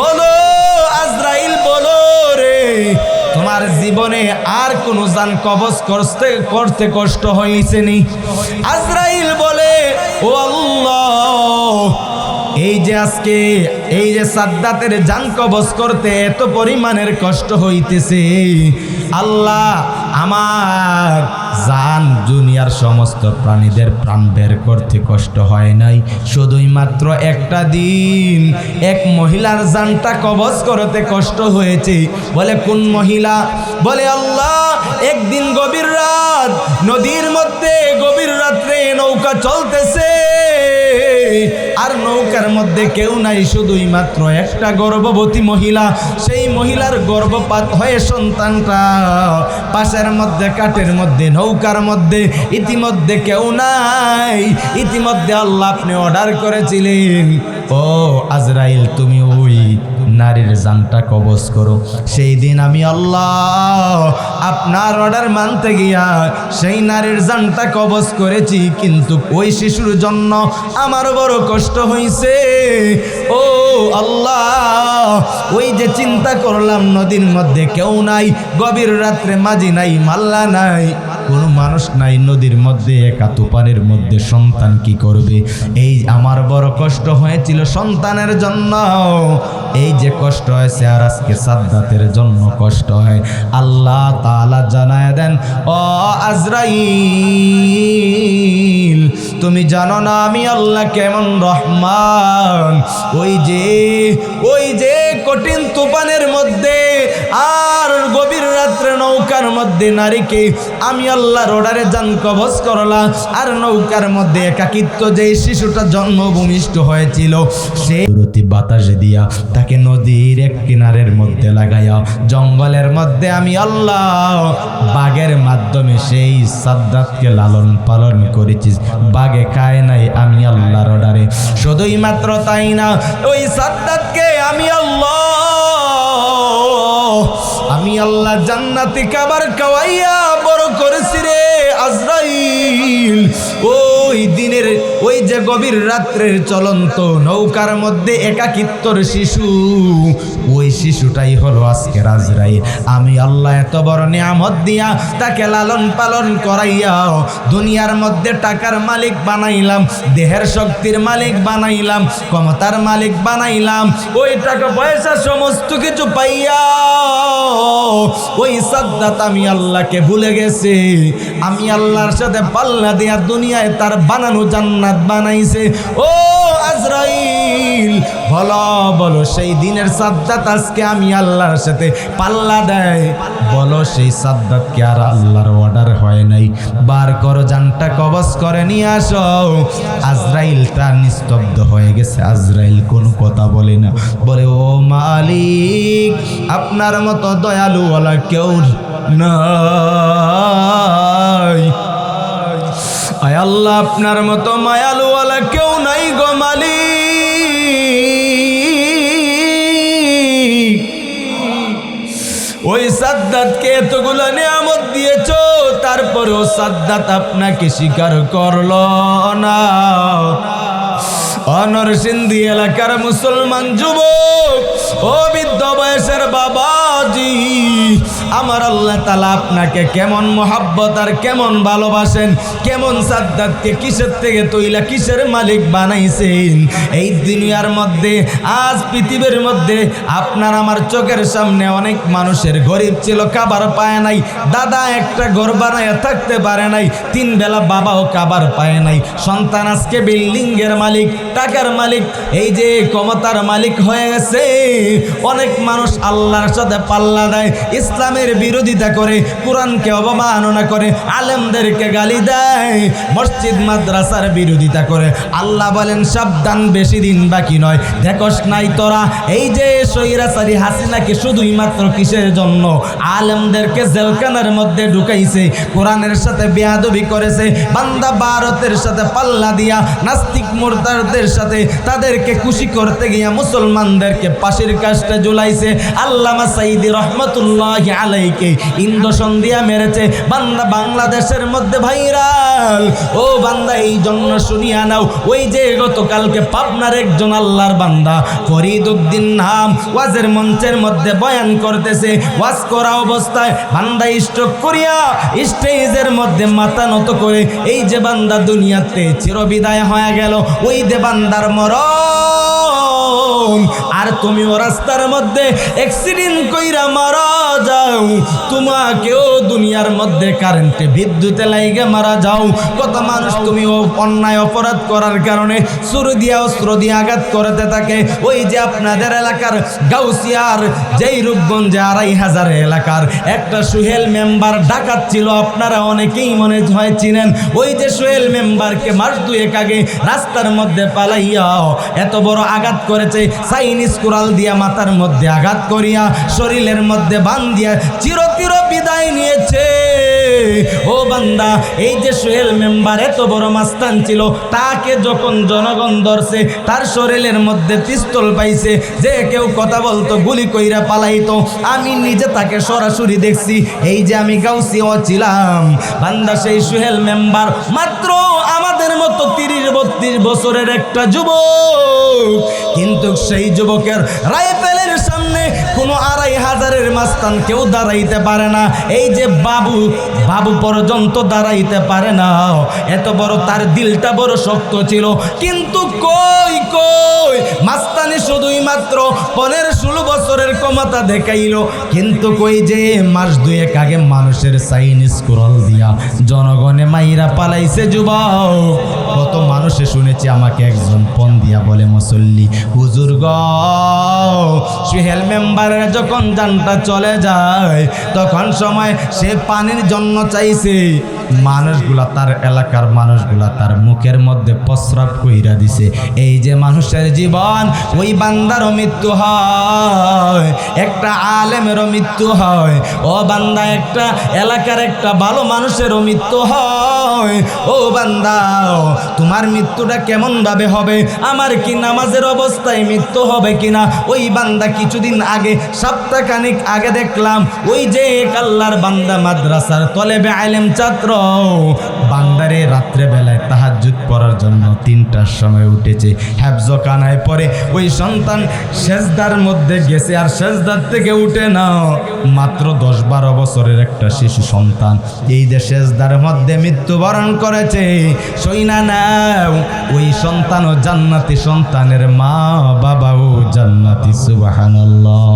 বলো আজরাইল বলো রে, তোমার জীবনে আর কোন জান কবজ করতে কষ্ট হয়েছে নি? আজরাইল বলে, ও আল্লাহ এই যে আজকে এই যে সাদ্দাতের জান কবজ করতে এত পরিমাণের কষ্ট হইতেছে, আল্লাহ আমার জান দুনিয়ার সমস্ত প্রাণীদের প্রাণ বের করতে কষ্ট হয় নাই, শুধুই মাত্র একটা দিন এক মহিলার জানটা কবজ করতে কষ্ট হয়েছে। বলে কোন মহিলা? বলে আল্লাহ একদিন গভীর রাত, নদীর মধ্যে গভীর রাত্রে নৌকা চলতেছে, আর নৌকার মধ্যে কেউ নাই, শুধুই মাত্র একটা গর্ভবতী মহিলা। সেই মহিলার গর্ভপাত হয়ে সন্তানটা পাশের মধ্যে কাঠের মধ্যে নৌকার মধ্যে, ইতিমধ্যে কেউ নাই। ইতিমধ্যে আল্লাহ আপনি অর্ডার করেছিলেন, ও আজরাইল তুমি ওই নারীর জানটা কবজ করো। সেই দিন আমি আল্লাহ আপনার অর্ডার মানতে গিয়া সেই নারীর জানটা কবজ করেছি, কিন্তু ওই শিশুর জন্য আমার বড় কষ্ট হয়েছে। ও আল্লাহ, ওই যে চিন্তা করলাম নদীর মধ্যে কেউ নাই, গভীর রাত্রে মাঝি নাই, মাল্লা নাই, কোনো মানুষ নাই, নদীর মধ্যে একা তুফানের মধ্যে সন্তান কি করবে? এই আমার বড় কষ্ট হয়েছিল সন্তানের জন্য, এই যে কষ্ট হয়েছে আর আজকে সাদ্দাতের জন্য কষ্ট হয়। আল্লাহ তাআলা জানায় দেন, ও আজরাইল তুমি জানো না আমি আল্লাহ কেমন রহমান। ওই যে কঠিন তুফানের মধ্যে আর গভীর রাত্রে নৌকার মধ্যে নারীকে আমি আল্লাহর অর্ডারে জান কবজ করলাম, আর নৌকার মধ্যে একাকিত্ব যে শিশুটা জন্মভূমিষ্ঠ হয়েছিল, সে বাতাসে দিয়া তাকে নদীর এক কিনারের মধ্যে লাগাইয়া জঙ্গলের মধ্যে আমি আল্লাহ বাঘের মাধ্যমে সেই সাদ্দাতকে লালন পালন করেছি। বাঘে খায় নাই, আমি আল্লাহর অর্ডারে। শুধুই মাত্র তাই না, ওই সাদ্দাতকে আমি আল্লাহ জান্নাতি খাবার খাওয়াইয়া বড় করেছি রে আজরাইল। ওই দিনের ওই যে গভীর রাত্রের চলন্ত নৌকার মধ্যে একাকিত্বর শিশু, ওই শিশুটাই হলো আজকের আজরাইল। আমি আল্লাহ এত বড় নিয়ামত দিয়া তাকে লালন পালন করাইয়া দুনিয়ার মধ্যে টাকার মালিক বানাইলাম, দেহের শক্তির মালিক বানাইলাম, ক্ষমতার মালিক বানাইলাম। ওই টাকা পয়সা সমস্ত কিছু পাইয়া ওই সাদ্দাত আমি আল্লাহকে ভুলে গেছে। আমি আল্লাহর সাথে পাল্লা দিয়া দুনিয়ায় তার বানানো জান্নাত বানাইছে। ও আজরাইল বলো সেই দিনের সাদ্দাত আজকে আমি আল্লাহর সাথে পাল্লা দেয়, বলো সেই সাদ্দাতকে আর আল্লাহর অর্ডার হয় নাই, বার করো জানটা কবজ করে নিয়ে আসো। আজরাইলটা নিস্তব্ধ হয়ে গেছে, আজরাইল কোনো কথা বলে না। বলে ও মালিক আপনার মতো দয়ালু ওয়ালা কেউ নাই, আয় আল্লাহ আপনার মতো মায়ালু ওয়ালা কেউ নাই গো মালিক। ওই সাদ্দাতকে এতগুলো নিয়ামত দিয়েছো, তারপরেও সাদ্দাত আপনাকে স্বীকার করলো না। নরসিংদী এলাকার মুসলমান যুবক, ও বৃদ্ধ বয়সের বাবাজি, আমার আল্লাহ তাআলা আপনাকে কেমন মহাব্বত আর কেমন ভালোবাসেন, কেমন সাদ্দাতকে কিসের থেকে তৈলা কিসের মালিক বানাইছেন। এই দুনিয়ার মধ্যে আজ পৃথিবীর মধ্যে আপনার আমার চোখের সামনে অনেক মানুষের গরিব ছিল, খাবার পায় নাই, দাদা একটা ঘর বানায় থাকতে পারে নাই, 3 বেলা বাবাও খাবার পায় নাই, সন্তান আজকে বিল্ডিং এর মালিক, টাকার মালিক, এই যে ক্ষমতার মালিক হয়ে গেছে। অনেক মানুষ আল্লাহর সাথে পাল্লা দেয়, ইসলামের বিরোধিতা করে, কোরআনকে অবমাননা করে, আলেমদেরকে গালি দেয়, মসজিদ মাদ্রাসার বিরোধিতা করে। আল্লাহ বলেন সাবধান, বেশি দিন বাকি নয়। দেখোস নাই তোরা এই যে স্বৈরাচারী হাসিনাকে শুধুই মাত্র কিসের জন্য আলেমদেরকে জেলখানার মধ্যে ঢুকাইছে, কোরআনের সাথে বেয়াদবি করেছে, বান্দা ভারতের সাথে পাল্লা দিয়া নাস্তিক মুরতাদদের সাথে তাদেরকে খুশি করতে গিয়া মুসলমানদেরকে পাশের কাজটা ঝুলাইছে। আল্লামা সাইদি রহমতুল্লাহি আলাইকে ইন্দোসন দিয়া মেরেছে, বান্দা বাংলাদেশের মধ্যে ভাইরাল। ও বান্দা এই জন্য শুনিয়া নাও, ওই যে গতকালকে পাবনার একজন আল্লাহর বান্দা ফরিদ উদ্দিন নাম ওয়াজের মঞ্চের মধ্যে বয়ান করতেছে, ওয়াজ করা অবস্থায় বান্দা স্ট্রোক করিয়া স্টেজের মধ্যে মাথা নত করে এই যে বান্দা দুনিয়াতে চিরবিদায় হয়ে গেল, ওই যে বান্দার মরণ আর তুমিও রাস্তার মধ্যে অ্যাক্সিডেন্ট কইরা মারা যাও, তোমাকেও দুনিয়ার মধ্যে কারেন্টে বিদ্যুতে লাইগে মারা যাও। কত মানুষ তুমিও অন্যায় অপরাধ করার কারণে ছুরি দিয়া অস্ত্র দিয়ে আঘাত করতে থাকে। ওই যে আপনাদের এলাকার গাউসিয়ার যেই রূপগঞ্জে ২৫০০ এলাকার একটা সোহেল মেম্বার ডাকাত ছিল, আপনারা অনেকেই মনে হয় চিনেন। ওই যে সোহেল মেম্বারকে মাস ২ আগে রাস্তার মধ্যে পালাইয়া এত বড় আঘাত করেছে, চাইনিজ কুড়াল দিয়া মাথার মধ্যে আঘাত করিয়া শরীরের মধ্যে বান্ধিয়া চিরচির বিদায় নিয়েছে। ও বান্দা, এই যে সোহেল মেম্বার এত বড় মাস্তান ছিল, তাকে যখন জনগণ ধরছে, তার শরীরের মধ্যে পিস্তল পাইছে, যে কেউ কথা বলতো গুলি কইরা পালাইতো। আমি নিজে তাকে সরাসরি দেখছি, এই যে আমি গাউসিয়া ছিলাম। বান্দা, সেই সোহেল মেম্বার মাত্র আমাদের মতো ৩০-৩২ বছরের একটা যুবক, কিন্তু সেই যুবকের রাইফেলের সামনে কোনো ২৫০০ মাস্তান কেউ দাঁড়াইতে পারে না। এই যে বাবু পর্যন্ত দাঁড়াইতে পারে না, এত বড় তার দিলটা বড় শক্ত ছিল। কিন্তু কই মাস্তানি শুধুই মাত্র ১৫-১৬ বছরের ক্ষমতা দেখাইলো, কিন্তু কই যে মাস ২ আগে মানুষের চাইনিজ কুড়াল দিয়া জনগণে মাইরা পালাইছে যুবক। কত মানুষে শুনেছি, আমাকে একজন ফোন দিয়া বলে, মুসল্লি হুজুর গ, সোহেল মেম্বারের যখন জানটা চলে যায়, তখন সময় সে পানির জন্য চাইছে, মানুষগুলা তার এলাকার মানুষগুলা তার মুখের মধ্যে প্রস্রাব কইরা দিছে। এই যে মানুষের জীবন, ওই বান্দারও মৃত্যু হয়, একটা আলেমেরও মৃত্যু হয়। ও বান্দা, একটা এলাকার একটা ভালো মানুষেরও মৃত্যু হয়। ও বান্দা, তোমার মৃত্যুটা কেমন ভাবে হবে? আমার কি নামাজের অবস্থায় মৃত্যু হবে কিনা? ওই বান্দা কিছুদিন আগে, সপ্তাহখানিক আগে দেখলাম, ওই যে আল্লাহর বান্দা মাদ্রাসার তলেবে আলেম ছাত্র, বান্দারে রাত্রে বেলায় তাহাজ্জুদ পড়ার জন্য ৩টার সময় উঠেছে, হেফজ কানায় পড়ে, ওই সন্তান সেজদার মধ্যে গেছে, আর সেজদার থেকে উঠে না, মাত্র ১০-১২ বছরের একটা শিশু সন্তান এই যে সেজদার মধ্যে মৃত্যুবরণ করেছে। সইনা নাও, ওই সন্তানও জান্নাতি, সন্তানের মা বাবাও জান্নাতি। সুবহানাল্লাহ।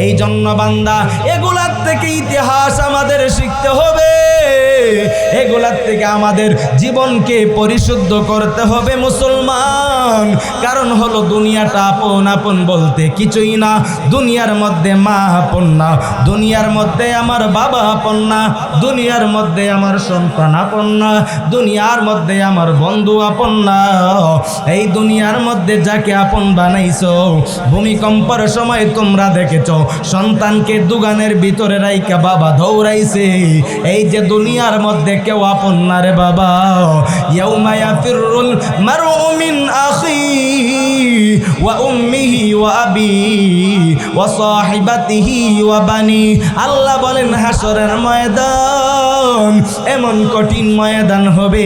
এই জন্য বান্দা, এগুলার থেকে ইতিহাস আমাদের শিখতে হবে, এগুলার থেকে আমাদের জীবনকে পরিশুদ্ধ করতে হবে মুসলমান। কারণ হলো দুনিয়াটা আপন বলতে কিছুই না। দুনিয়ার মধ্যে মা আপন না, দুনিয়ার মধ্যে আমার বাবা আপন না, দুনিয়ার মধ্যে আমার সন্তান আপন না, দুনিয়ার মধ্যে আমার বন্ধু আপন না। এই দুনিয়ার মধ্যে যাকে আপন বানাইছো, ভূমিকম্পের সময় তোমরা দেখেছো সন্তানকে দুগানের ভিতরে রাইকা বাবা দৌড়াইছে। এই যে দুনিয়ার মধ্যে কেউ আপন না রে বাবা। ইয়াউমা ইয়াফিরুল মারউ মিন আখিহি ওয়া উম্মিহি ওয়া আবিহি ওয়া সাহিবাতিহি ওয়া বানি। আল্লাহ বলেন, হাসরের ময়দান এমন কঠিন ময়দান হবে,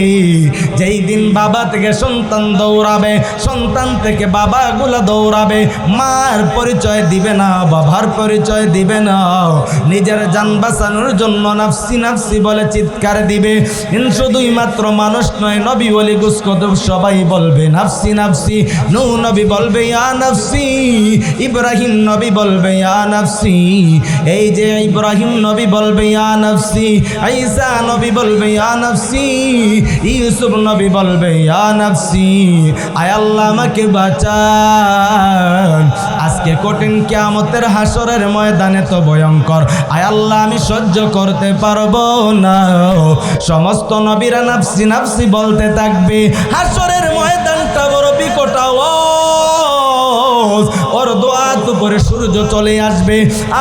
যেই দিন বাবা থেকে সন্তান দৌড়াবে, সন্তান থেকে বাবাগুলা দৌড়াবে, মার পরিচয় দিবে না, বাবার পরিচয় দিবে না, নিজের জান বাঁচানোর জন্য নাফসি নাফসি বলে চিৎকার দিবে। শুধুই মাত্র মানুষ নয়, নবী ওলি গুসকদব সবাই বলবে নাফসি নাফসি। নূহ নবী বলবে ইয়া নাফসি, ইব্রাহিম নবী বলবে ইয়া নাফসি, এই যে ইব্রাহিম নবী বলবে ইয়া নাফসি, ঈসা নবী বলবে ইয়া নাফসি, ইউসুফ নবী বলবে ইয়া নাফসি। আয় আল্লাহ আমাকে বাঁচান, আজকে কঠিন কিয়ামতের হাসরের ময়দানে তো ভয়ঙ্কর। আয় আল্লাহ আমি সহ্য করতে পারবো না। সমস্ত নবীরা নাফসি নাফসি বলতে থাকবে। হাসরের ময়দানটা বড় বিকট আওয়াজ, ওর দোয়াত উপরে সূর্য চলে আসবে,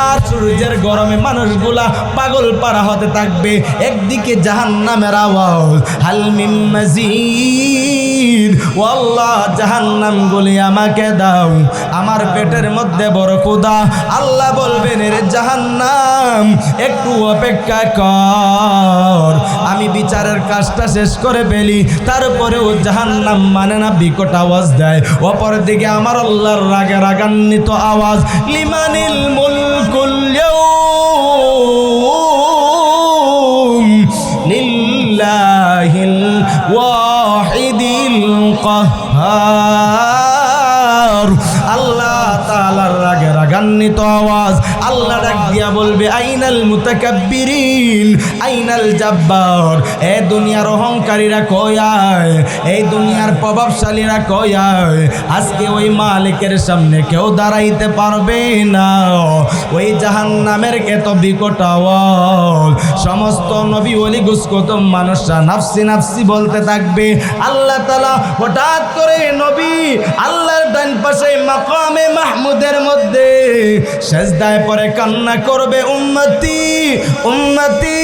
আর সূর্যের গরমে মানুষগুলা পাগল পারা হতে থাকবে। একদিকে জাহান্নামের আওয়াজ, হাল মিন মাজিদ, ও আল্লাহ জাহান্নাম গুলি আমাকে দাও, আমার পেটের মধ্যে বড় ক্ষুধা। আল্লাহ বলবেন, রে জাহান্নাম একটু অপেক্ষা কর, আমি বিচারের কাজটা শেষ করে ফেলি। তারপরেও জাহান্নাম মানে না, বিকট আওয়াজ দেয়। অপর দিকে আমার আল্লাহর রাগে রাগান্বিত আওয়াজ, লিমানিল মুলকুল ইয়াউম লিল্লাহিল ওয়াহিদিল কাহ্হার। আল্লাহ তাআলার রাগে রাগান্বিত আওয়াজ, আল্লাহ ডাক দিয়া বলবে আইনাল মুতাকাব্বিরিন আইনাল জাব্বার, এ দুনিয়ার অহংকারীরা কই আয়, এই দুনিয়ার প্রভাবশালীরা কই আয়। আজকে ওই মালিকের সামনে কেউ দাঁড়াইতে পারবে না। ওই জাহান্নামের এত বিকট আওয়াজ, সমস্ত নবী ওলি গুসকতম মানুষরা নাফসি নাফসি বলতে থাকবে। আল্লাহ তাআলা হঠাৎ করে নবী আল্লাহর ডান পাশে মাকামে মাহমুদের মধ্যে সেজদায় পড়ে কান্না করবে, উম্মতি উম্মতি,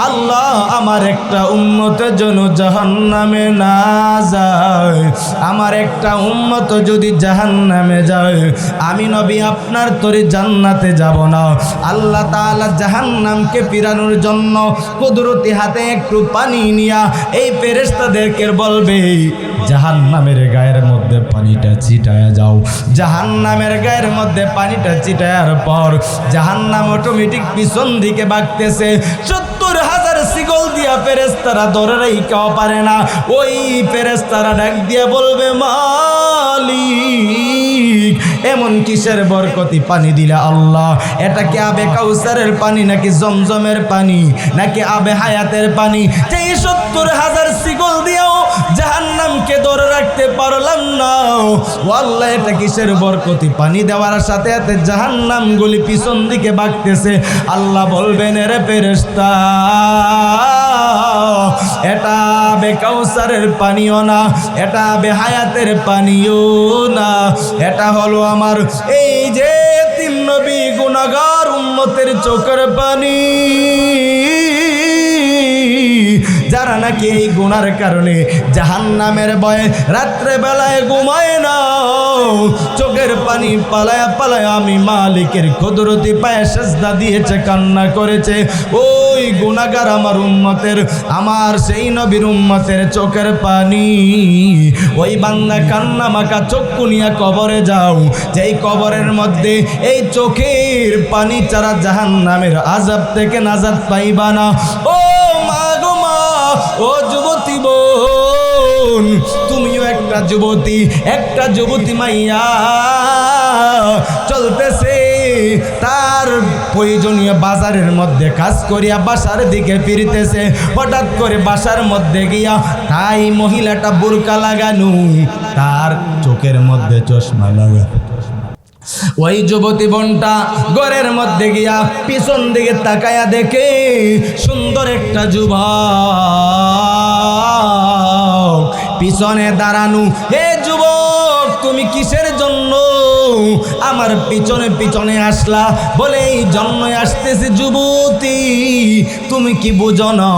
আল্লাহ আমার একটা উম্মতের জন্য জাহান্নামে না যায়, আমার একটা উম্মত যদি জাহান্নামে যায় আমি নবী আপনার তরি জান্নাতে যাব না। আল্লাহ তাআলা জাহান্নামকে ফিরানোর জন্য কুদরতি হাতে একটু পানি নিয়া এই ফেরেশতাদেরকে বলবে জাহান্নামের গায়ের মধ্যে পানিটা ছিটায়া যাও। জাহান্নামের গায়ের মধ্যে পানিটা ছিটায়ার পর জাহান্নাম অটোমেটিক পিছন দিকে বাগতেছে। 70,000 শিকল দিয়া ফেরেশতারা ধরে রাইখাও পারে না। ওই ফেরেশতারা ডাক দিয়া বলবে মালিক এমন কিসের বরকতি পানি দিলা আল্লাহ? এটা কি আবে কাউসারের পানি নাকি জমজমের পানি নাকি আবে হায়াতের পানি? যে 70,000 শিকল দিয়াও জাহান্নামকে ধরে রাখতে পারলাম না। ও আল্লাহ এটা কিসের বরকতি? পানি দেওয়ার সাথে সাথে জাহান্নাম গুলি পিছন দিকে বাগতেছে। আল্লাহ বলবেন রে ফেরেশতা এটা আবে কাউসারের পানিও না, এটা আবে হায়াতের পানিও না, এটা হলো আমার এই যে তিন নবী গুনাহগার উম্মতের চোখের পানি। যারা নাকি এই গুনার কারণে জাহান্নামের ভয়ে রাত্রে বেলায় ঘুমায় না, চোখের পানি পালায়া পালায়া আমি মালিকের কুদরতি পায়ে সেজদা দিয়েছে, কান্না করেছে, ওই গুনাহগার আমার উম্মতের, আমার সেই নবীর উম্মতের চোখের পানি। ওই বান্দা কান্না মাখা চক্ষু নিয়ে কবরে যাও, যেই কবরের মধ্যে এই চোখের পানি ছাড়া জাহান্নামের আযাব থেকে নাজাত পাইবা না। ও মা গো মা, ও যুবতী বোন, তুমিও একটা যুবতী মাইয়া চলতেছে তার প্রয়োজনীয় বাজারের মধ্যে কাজ করিয়া বাসার দিকে ফিরতেছে। হঠাৎ করে বাসার মধ্যে গিয়া তাই মহিলাটা বুরকা লাগানো, তার চোখের মধ্যে চশমা লাগানো। ওই যুবতী বোনটা ঘরের মধ্যে গিয়া পিছন দিকে তাকায়া দেখে সুন্দর একটা যুবক পিছনে দাঁড়ানো। হে যুবক, তুমি কিসের জন্য আমার পিছনে পিছনে আসলা? বলে এই জন্যই আসতেছি যুবতী, তুমি কি বুঝো না?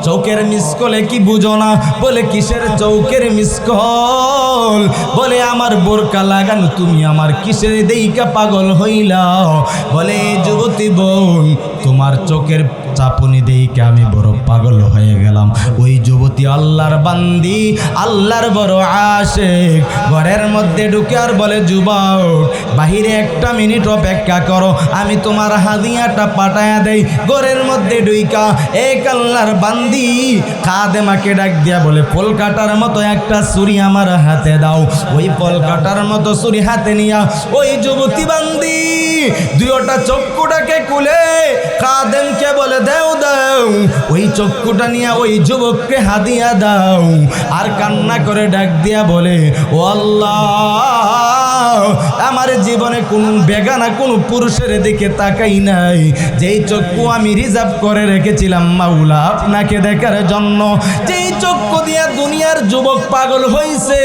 চৌকের মিসকলে কি বুঝো না? বলে কিসের চৌকের মিসকল? বলে আমার বোরকা লাগানো, তুমি আমার কিসের দেইকা পাগল হইলা? বলে যুবতী বোন, তোমার চোখের চাপুনি দেইকা আমি বড় পাগল হয়ে গেলাম। ওই যুবতী আল্লাহর বান্দি, আল্লাহর বড় আশিক, ঘরের মধ্যে ঢুকে আর বলে যুবক বাহিরে একটা মিনিট অপেক্ষা করো, আমি তোমার হাদিয়াটা পাঠায়া দেই। ঘরের মধ্যে ঢুইকা এক আল্লাহর বান্দি খাদেমাকে ডাক দিয়া বলে ফল কাটার মতো একটা ছুরি আমার হাতে দাও। ওই ফল কাটার মতো ছুরি হাতে নিয়া ওই যুবতী বান্দি দুইটা চক্ষুটাকে খুলে খাদেমকে বলে দাও দাও, ওই চক্ষুটা নিয়ে ওই যুবককে হাদিয়া দাও। আর কান্না করে ডাক দিয়া বলে ও আল্লাহ, আমার জীবনে কোন বেগানা কোন পুরুষের দিকে তাকাই নাই, যেই চক্ষু আমি রিজার্ভ করে রেখেছিলাম মাওলা আপনাকে দেখার জন্য। যেই চক্ষু দিয়া দুনিয়ার যুবক পাগল হইছে,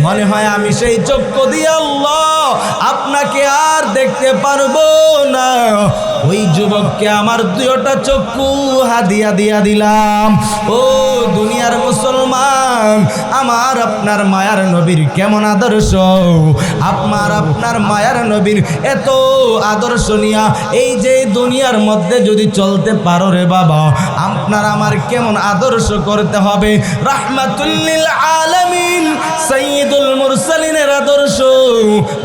মনে হয় আমি সেই চক্ষু দিয়ে আল্লাহ আপনাকে আর দেখতে পারবো না। ওই যুবককে আমার দুইটা চক্ষু হাদিয়া দিয়া দিলাম। ও দুনিয়ার মুসলমান, আমার আপনার মায়ার নবীর কেমন আদর্শ, আপনার মায়ার নবীর এত আদর্শ নিয়া এই যে দুনিয়ার মধ্যে যদি চলতে পারো রে বাবা, আপনার আমার কেমন আদর্শ করতে হবে। রাহমাতুল লিল আলামিন সাইয়্যিদুল মুরসালিনের আদর্শ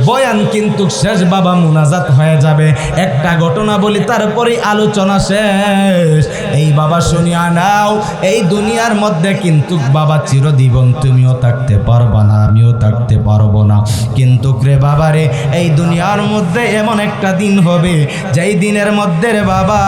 বয়ান কিন্তু শেষ বাবা, মুনাজাত হয়ে যাবে। একটা ঘটনা বলি তারপরে আলোচনা শেষ। এই বাবা শুনিয়া নাও, এই দুনিয়ার দুনিয়ার মধ্যে কিন্তু বাবা চিরজীবন তুমিও থাকতে পারবা না, আমিও থাকতে পারবো না। কিন্তু রে বাবা রে, এই দুনিয়ার মধ্যে এমন একটা দিন হবে যেই দিনের মধ্যে রে বাবা,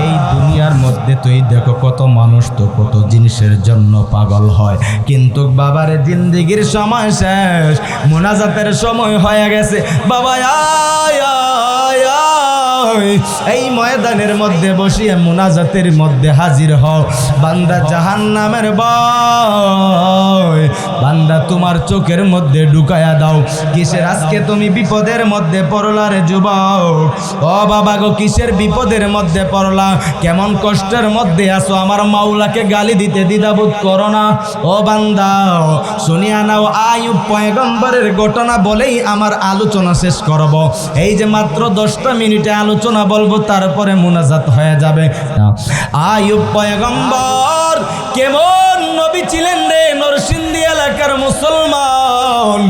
এই দুনিয়ার মধ্যে তুই দেখো কত মানুষ তো কত জিনিসের জন্য পাগল হয়, কিন্তু বাবারে জিন্দেগির সময় শেষ, মোনাজাতের সময় হয়ে গেছে। বাবা আয় আয় আয়, এই ময়দানের মধ্যে বসিয়ে মোনাজাতের মধ্যে হাজির হও। বান্দা জাহান্নামের ভয় বান্দা তোমার চোখের মধ্যে ঢুকায়া দাও। কিসের আজকে তুমি বিপদের মধ্যে পড়লা রে যুবক? ও বাবা গো, কিসের বিপদের মধ্যে পড়লা? কেমন কষ্টের মধ্যে আছো? আমার মাওলাকে গালি দিতে দ্বিধাবোধ করো না। ও বান্দা শুনিয়া নাও, আইয়ুব পয়গম্বরের ঘটনা বলেই আমার আলোচনা শেষ করব। এই যে মাত্র 10টা মিনিটে আলোচনা বলবো, তারপরে মুনাজাত হয়ে যাবে। আইয়ুব পয়গম্বর কেমন নবী ছিলেন রে? নরসিংদী এলাকার মুসলমান,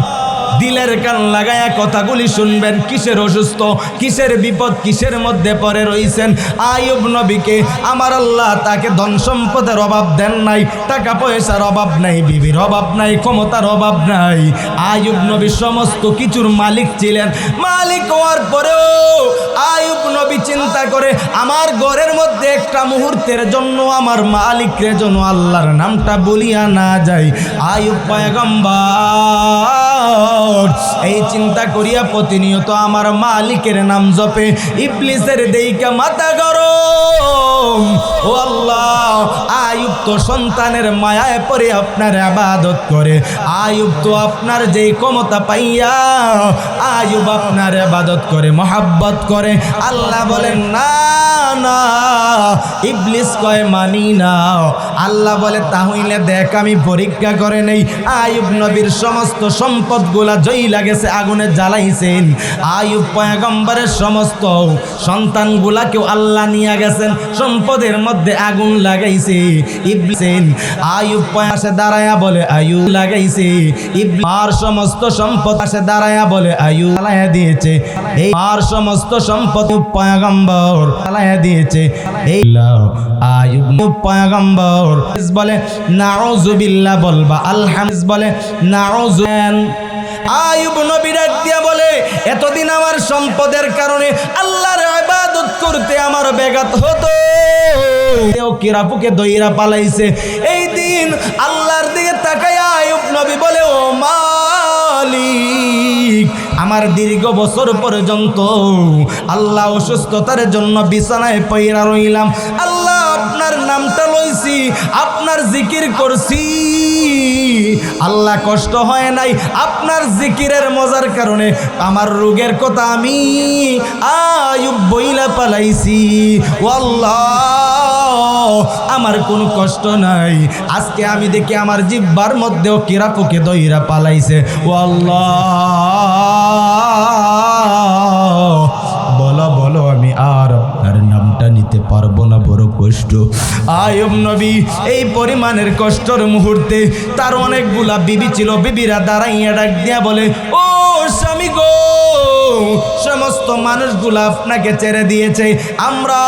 দিলের কান লাগায়া কথাগুলি শুনবেন। কিসের অসুস্থ, কিসের বিপদ, কিসের মধ্যে পড়ে রইছেন? আইয়ুব নবীকে আমার আল্লাহ তাকে ধন সম্পদের অভাব দেন নাই, টাকা পয়সার অভাব নাই, বিবির অভাব নাই, ক্ষমতার অভাব নাই। আইয়ুব নবী সমস্ত কিছুর মালিক ছিলেন। মালিক হওয়ার পরেও আইয়ুব নবী চিন্তা করে, আমার ঘরের মধ্যে একটা মুহূর্তের জন্য আমার মালিকের জন্য আল্লাহর নামটা বলিয়া না যাই। আইয়ুব পয়গম্বর এই চিন্তা করিয়া প্রতিনিয়ত আমার মালিকের নাম জপে। ইবলিসের দেইকা মাথা গরম। ও আল্লাহ, আইয়ুব তো সন্তানের মায়ায় পড়ে আপনার ইবাদত করে। আইয়ুব তো আপনার যেই ক্ষমতা পাইয়া আইয়ুব আপনার ইবাদত করে, মহাব্বত করে। আল্লাহ বলেন না না, ইবলিস কয় মানি না। আল্লাহ বলে তাহলে দেখ, আমি পরীক্ষা করে নেই। আইয়ুব নবীর সমস্ত সম্পদগুলা জইলা গেছে, আগুনে জ্বালাইছেন। আইয়ুব পয়গম্বরের সমস্ত সন্তানগুলাকেও আল্লাহ নিয়ে গেছেন, সম্পদের মধ্যে আগুন লাগাইছে। ইবলিস আইয়ুব পাশে দাঁড়ায়া বলে আইয়ুব লাগাইছে। ইবলিস আর সমস্ত সম্পদ পাশে দাঁড়ায়া বলে আইয়ুব জ্বালায়া দিয়েছে। এই আর সমস্ত সম্পদ পয়গম্বর জ্বালায়া দিয়েছে। এই আইয়ুব পয়গম্বর বলে নাউযুবিল্লাহ, বলবা আলহামদুলিল্লাহ, বলে নাউযু। আইয়ুব নবী ডাক দিয়া বলে, এতদিন আমার সম্পদের কারণে আল্লাহর ইবাদত করতে আমার ব্যাঘাত হতো, কেউ কিরাপুকে দইরা পালাইছে। এই দিন আল্লাহর দিকে তাকায়া আইয়ুব নবী বলে, ও মালিক, আমার দীর্ঘ বছর পর্যন্ত আল্লাহ অসুস্থতার জন্য বিছানায় পইরা রইলাম। আল্লাহ আপনার নামটা লইছি, আপনার জিকির করছি, আল্লাহ কষ্ট হয় নাই। আপনার জিকিরের মজার কারণে আমার রোগের কথা আমি আইয়ুব বইলা পালাইছি। ও আল্লাহ, আমার কোনো কষ্ট নাই। আজকে আমি দেখি আমার জিহ্বার মধ্যেও কিরাপুকে দইরা পালাইছে। ও আল্লাহ, বলো বলো, আমি আর আপনার নামটা নিতে পারবো না, বড় কষ্ট। আইয়ুব নবী এই পরিমাণের কষ্টের মুহূর্তে তার অনেকগুলা বিবি ছিল, বিবিরা দাঁড়াইয়া ডাক দিয়া বলে, ও স্বামী গো, সমস্ত মানুষগুলা আপনাকে ছেড়ে দিয়েছে, আমরা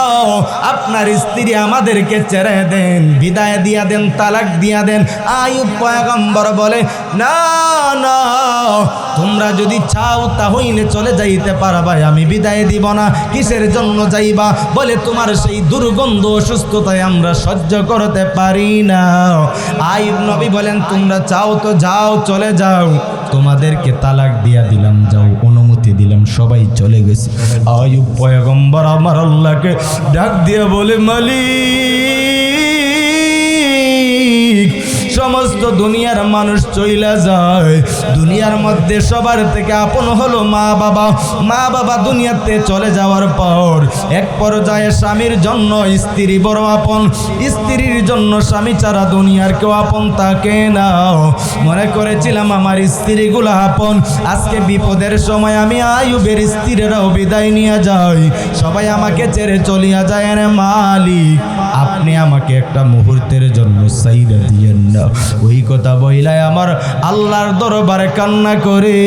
আপনার স্ত্রী আমাদেরকে ছেড়ে দেন, বিদায় দিয়া দেন, তালাক দিয়া দেন। আইয়ুব পয়গম্বর বলে, না না, তোমরা যদি চাও তাহলে চলে যাইতে পারবা, আমি বিদায় দিব না। কিসের জন্য যাইবা? বলে তোমার সেই দুর্গন্ধ অসুস্থতায় আমরা সহ্য করতে পারি না। আইয়ুব নবী বলেন, তোমরা চাও তো যাও, চলে যাও, তোমাদেরকে তালাক দিয়া দিলাম, যাও, অনুমতি দিলাম, সবাই চলে গেছে। আইয়ুব পয়গম্বর আমার আল্লাহকে ডাক দিয়া বলে, মালিক, সমস্ত দুনিয়ার মানুষ চইলা যায়, দুনিয়ার মধ্যে সবার থেকে আপন হলো মা বাবা। মা বাবা দুনিয়াতে চলে যাওয়ার পর এক পর্যায়ে স্বামীর জন্য স্ত্রী বড় আপন, স্ত্রীর জন্য স্বামী ছাড়া দুনিয়ার কেউ আপন থাকে না। মনে করেছিলাম আমার স্ত্রীগুলো আপন, আজকে বিপদের সময় আমি আইয়ুবের স্ত্রীরাও বিদায় নিয়ে যাই, সবাই আমাকে ছেড়ে চলিয়া যায়। রে মালিক, আপনি আমাকে একটা মুহূর্তের জন্য সাইরা দিয়েন না। ওই কথা বইলাই আমার আল্লাহর দরবারে কান্না করে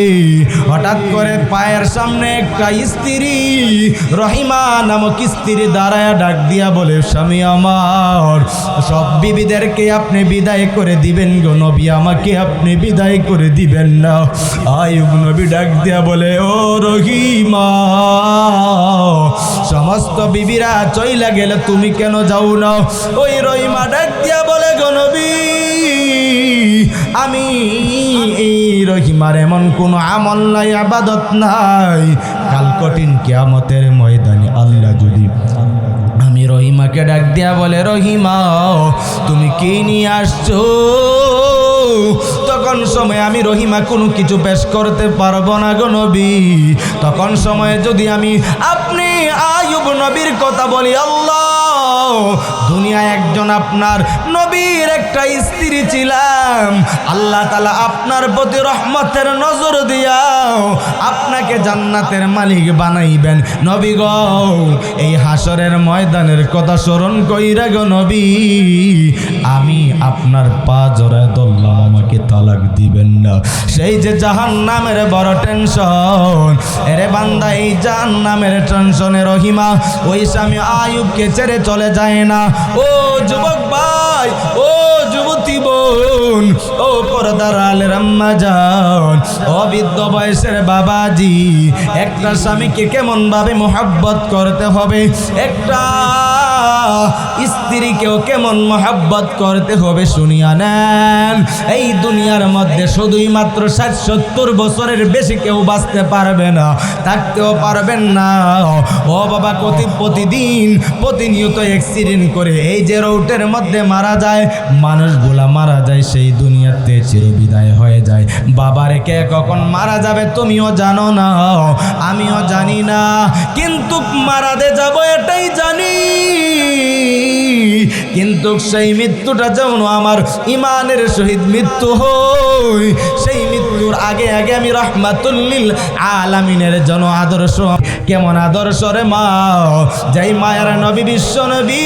হঠাৎ করে পায়ের সামনে একটা স্ত্রী রহিমা নামক স্ত্রী দাঁড়ায়া ডাক দিয়া বলে, স্বামী আমার, সব বিবিদেরকে আপনি বিদায় করে দিবেন গো নবী, আমাকে আপনি বিদায় করে দিবেন না। আইয়ুব নবী ডাক দিয়া বলে, ও রহিমা, সমস্ত বিবিরা চইলা গেলে তুমি কেন যাও না? ওই রহিমা ডাক দিয়া বলে, গো নবী, আমি এই রহিমার এমন কোনো আমল নাই, ইবাদত নাই, কাল কঠিন কিয়ামতের ময়দানে আল্লাহ যদি আমি রহিমাকে ডাক দিয়া বলে, রহিমা তুমি কি নিয়ে আসছো? তখন সময় আমি রহিমা কোনো কিছু পেশ করতে পারবো না গো নবী। তখন সময়ে যদি আমি আপনি আইয়ুব নবীর কথা বলি, আল্লাহ দুনিয়ায় একজন আপনার নবীর একটা স্ত্রী ছিলাম, আল্লাহ তাআলা আপনার প্রতি রহমতের নজর দিয়াও আপনাকে জান্নাতের মালিক বানাইবেন নবী গো। এই হাসরের ময়দানের কথা স্মরণ কইরা গো নবী, আমি আপনার পা জড়ায় ধরলাম, আমাকে তালাক দিবেন না। সেই যে জাহান্নামের বড় টেনশন, এরে বান্দা, এই জাহান্নামের টেনশনে রহিমা ওই স্বামী আইয়ুবকে ছেড়ে চলে যায় না। ও যুবক ভাই, ও যুবতী বোন, ও পর্দার আলের আম্মা জান, ও বৃদ্ধ বয়সের বাবাজি, একটা স্বামীকে কেমন ভাবে মোহাব্বত করতে হবে, একটা স্ত্রীকেও কেমন মোহাব্বত করতে হবে শুনিয়া নেন। এই দুনিয়ার মধ্যে শুধুই মাত্র 60-70 বছরের বেশি কেউ বাঁচতে পারবে না, থাকতেও পারবেন না। ও বাবা, প্রতিদিন প্রতিনিয়ত অ্যাক্সিডেন্ট করে এই যে রোডের মধ্যে মারা যায়, মানুষগুলা মারা যায়, সেই দুনিয়াতে চিরবিদায় হয়ে যায়। বাবা রেখে কখন মারা যাবে তুমিও জানো না, আমিও জানি না, কিন্তু মারাতে যাব এটাই জানি। কিন্তু সেই মৃত্যুটা যেমন আমার ইমানের সহিত মৃত্যু হয়, সেই মৃত্যুর আগে আগে আমি রাহমাতুল লিল আলামিনের জন্য আদর্শ। কেমন আদর্শ রে মা, যাই মায়ের নবী, বিশ্ব নবী,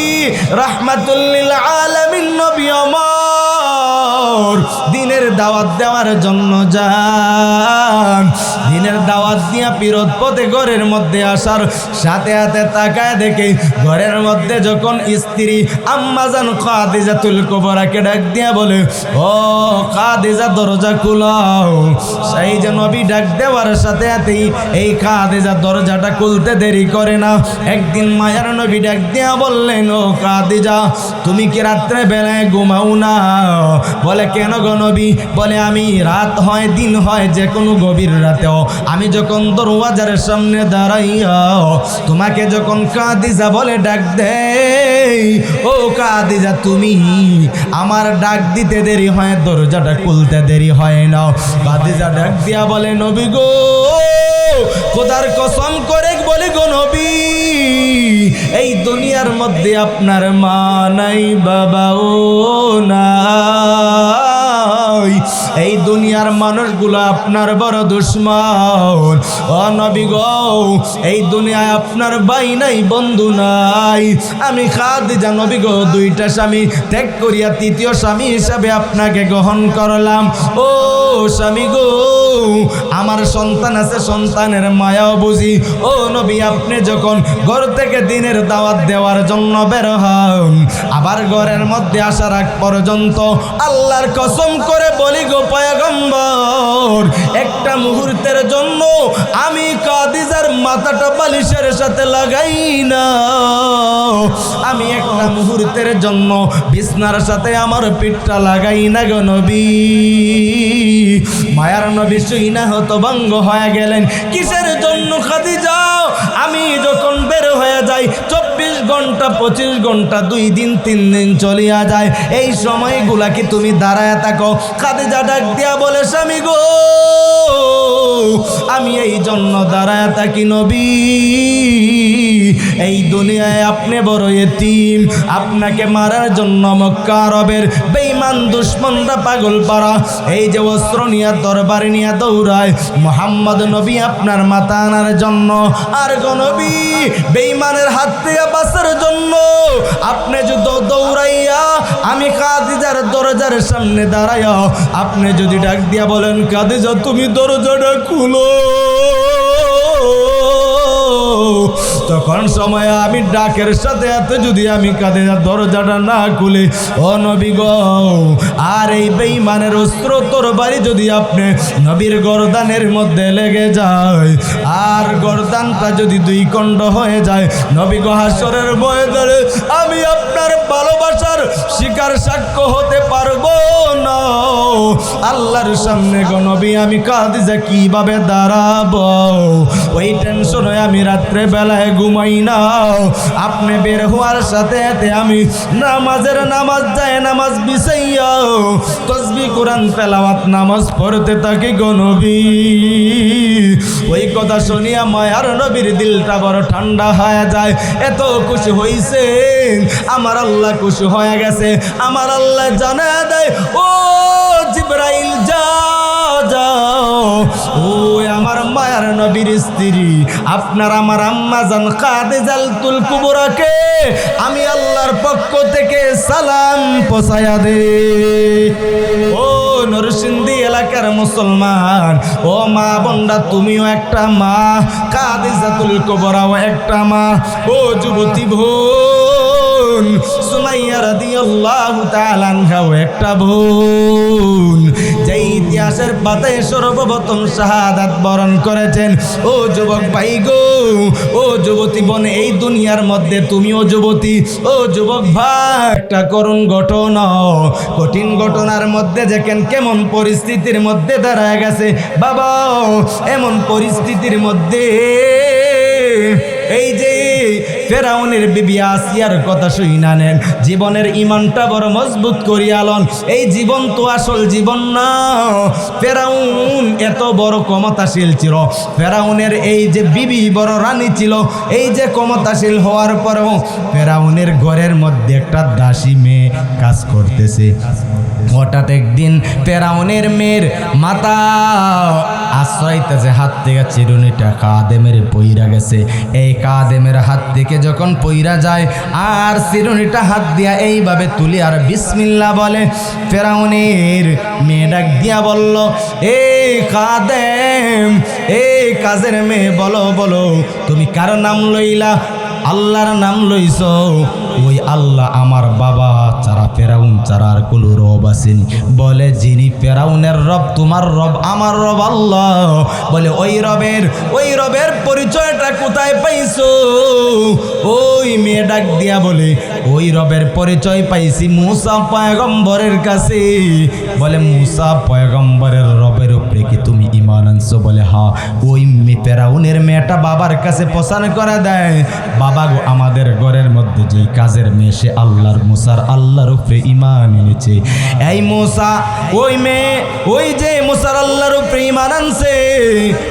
রাহমাতুল লিল আলামিন নবী আমার দিনের দাওয়াত দেওয়ার জন্য যান। দিনের দাওয়াত দিয়া পিরত পথে ঘরের মধ্যে আসার সাথে সাথে তাকায় দেখে ঘরের মধ্যে যখন স্ত্রী আম্মাজান খাদিজাতুল কুবরাকে ডাক দিয়া বলে, ও খাদিজা দরজা খুলাও। সেই যে নবী ডাক দেওয়ার সাথে সাথেই এই খাদিজা দরজাটা খুলতে দেরি করে না। একদিন মায়ের নবী ডাক দিয়া বললেন, ও খাদিজা, তুমি কি রাত্রে বেলায় ঘুমাও না? বলে, কেন গো নবী? বলে, আমি রাত হয় দিন হয় যে কোনো গভীর রাতেও আমি যখন দরওয়াজার সামনে দাঁড়াইয়া তোমাকে যখন খাদিজা বলে ডাক দেই, ও খাদিজা, তুমি আমার ডাক দিতে দেরি হয়, দরজাটা খুলতে দেরি হয় না। খাদিজা ডাক দিয়া বলে, নবী গো, খোদার কসম করে বলে গো নবী, এই দুনিয়ার মধ্যে আপনার মা নাই, বাবাও নাই, এই দুনিয়ার মানুষগুলো আপনার বড় দুশ্মন। ও নবী গো, এই দুনিয়ায় আপনার ভাই নাই, বন্ধু নাই। আমি খাদিজা নবী গো 2টা স্বামী ত্যাগ করিয়া 3য় স্বামী হিসাবে আপনাকে গ্রহণ করলাম। ও স্বামী গো, আমার সন্তান আছে, সন্তানের মায়াও বুঝি। ও নবী, আপনি যখন ঘর থেকে দিনের দাওয়াত দেওয়ার জন্য বের হন, আবার ঘরের মধ্যে আসার আগ পর্যন্ত আল্লাহর কসম করে বলি গো পয়গম্বর, একটা মুহূর্তের জন্য আমি খাদিজার মাথাটা বালিশের সাথে লাগাই না, আমি একটা মুহূর্তের জন্য বিছনার সাথে আমার পিঠটা লাগাই না গো নবী। মায়ার নবী শুইনা হতভঙ্গ হয়ে গেলেন। কিসের জন্য খাদিজা? আমি যখন বের হয়ে যাই 24 ঘন্টা 25 ঘন্টা 2 দিন 3 দিন চলিয়া যায়, এই সময়গুলা কি তুমি দাঁড়ায় থাকো? খাদিজা ডাক দিয়া বলে, স্বামী গো, আমি এই জন্য দাঁড়ায় থাকি নবী, এই দুনিয়ায় আপনি বড় এতিম, আপনাকে মারার জন্য মক্কা আরবের বেঈমান বেঈমান দুশমনরা পাগল পারা এই যে অস্ত্র নিয়ে দরবারে নিয়ে দৌড়ায় মুহাম্মদ নবী আপনার মাথা আনার জন্য। আর গো নবী বেঈমানের হাত থেকে বাঁচার জন্য আপনি যদি দৌড়াইয়া আমি খাদিজার দরজার সামনে দাঁড়াইয়া আপনি যদি ডাক দিয়া বলেন খাদিজা তুমি দরজাটা খুলো, তখন সময় আমি ডাকের সাথে এত যদি আমি খাদিজা দরজাটা না খুলে ও নবী গো, আর এই বেঈমানের অস্ত্র তরবারি যদি আপনি নবীর গর্দানের মধ্যে লেগে যায় আর গর্দানটা যদি দুই খণ্ড হয়ে যায় নবী গো হাসরের ময়দানে আমি আপনার ভালোবাসার শিকার সাক্ষ্য হতে পারবো না। আল্লাহর সামনে গো নবী আমি খাদিজা কিভাবে দাঁড়াবো? ওই টেনশনে আমি রাত্রে বেলায় ঘুমাই না। আপনি বের হওয়ার সাথে সাথে আমি নামাজ যায় নামাজ বিছাইয়া তাসবিহ কোরআন তেলাওয়াত নামাজ পড়তে থাকি গো নবী। ওই কথা শুনিয়া মায়ার নবীর দিলটা বড় ঠান্ডা হয়ে যায়। এত খুশি হইছেন আমার আল্লাহ খুশি হয়ে গেছে। আমার আল্লাহ জানা দেয় ও জিবরাইল যাও ওই আমার মায়ার নবীর স্ত্রী আপনার আমার আম্মা জান খাদিজাতুল কুবরাকে আমি আল্লাহর পক্ষ থেকে সালাম পৌঁছায়া দে। ও নরসিংদী এলাকার মুসলমান ও মা বোনরা তুমিও একটা মা, খাদিজাতুল কুবরাও একটা মা। ও যুবতী বোন সুমাইয়া রাদিয়াল্লাহু তাআলা আনহাও একটা বোন, যেই ইতিহাসের পাতায় সর্বপ্রথম শাহাদাত বরণ করেছেন। ও যুবক ভাই গো, ও যুবতী বোন, এই দুনিয়ার মধ্যে তুমিও যুবতী, ও যুবক ভাই, একটা করুণ ঘটনা, কঠিন ঘটনার মধ্যে দেখেন কেমন পরিস্থিতির মধ্যে দাঁড়ায় গেছে বাবা। এমন পরিস্থিতির মধ্যে এই যে ফেরাউনের বিবি আসিয়ার কথা শুইনা নেন, জীবনের ইমানটা বড় মজবুত করিয়া লন। এই জীবন তো আসল জীবন না। ফেরাউন এত বড় ক্ষমতাশীল ছিল, ফেরাউনের এই যে বিবি বড় রানী ছিল, এই যে ক্ষমতাশীল হওয়ার পরেও ফেরাউনের ঘরের মধ্যে একটা দাসী মেয়ে কাজ করতেছে। হঠাৎ একদিন ফেরাউনের মেয়ের মাথা আশ্রয়তেছে হাত থেকে চিরুনিটা কাদেমের পইরা গেছে। এই কাদেমের হাত থেকে যখন পইরা যায় আর চিরুনিটা হাত দিয়া এইভাবে তুলি আর বিসমিল্লাহ বলে, ফেরাউনের মেয়ে ডাক দিয়া বলল, এই কাদেম, এই কাজের মেয়ে বলো বলো তুমি কার নাম লইলা? আল্লাহর নাম লইছ। ওই আল্লাহ আমার বাবা ছাড়া ফেরাউন ছাড়া আর কোনো রব আসেনি। বলে যিনি ফেরাউনের রব তোমার রব আমার রব আল্লাহ। বলে ওই রবের পরিচয়টা কোথায় পাইছো? ওই মেয়ে ডাক দিয়া বলে ওই রবের পরিচয় পাইছি মুসা পয়গম্বরের কাছে। বলে মুসা পয়গম্বরের রবের উপরে কি তুমি ঈমান আনছো? বলে হ্যাঁ। ওই ফেরাউনের মেয়েটা বাবার কাছে প্রচার করে দেয়, বাবা গো আমাদের ঘরের মধ্যে যেই কাজের মেয়ে সে আল্লাহর উপরে ঈমান এনেছে। এই মুসা ওই মেয়ে ওই যে মুসার আল্লাহর উপরে ঈমান আনছে।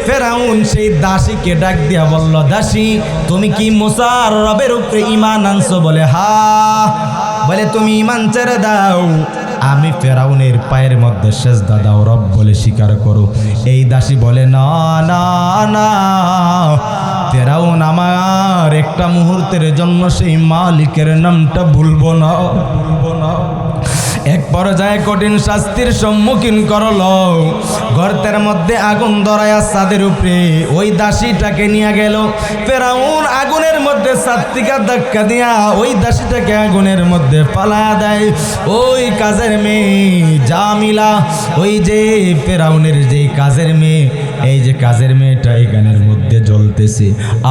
ফেরাউন সেই দাসীকে ডাক দিয়া বলল, দাসী তুমি কি মুসার রবের উপরে ঈমান আনছো? বলে হ্যাঁ। বলে তুমি ঈমান ছেড়ে দাও, আমি ফেরাউনের পায়ের মধ্যে সেজদা দাও, রব বলে স্বীকার করো। এই দাসী বলে না না না, ফেরাউন আমার একটা মুহূর্তের জন্য সেই মালিকের নামটা ভুলবো না। এক পর্যায়ে কঠিন শাস্তির সম্মুখীন করল। গর্তের মধ্যে আগুন ধরায়া ছাদের উপরে ওই দাসীটাকে নিয়ে গেল। ফেরাউন আগুনের মধ্যে ছাদটিকা ধাক্কা দিয়া ওই দাসীটাকে আগুনের মধ্যে পালায়া দেয়। ওই কাজের মেয়ে জামিলা, ওই যে ফেরাউনের যে কাজের মেয়ে, এই যে কাজের মেয়েটা এখানের মধ্যে জ্বলতেছে।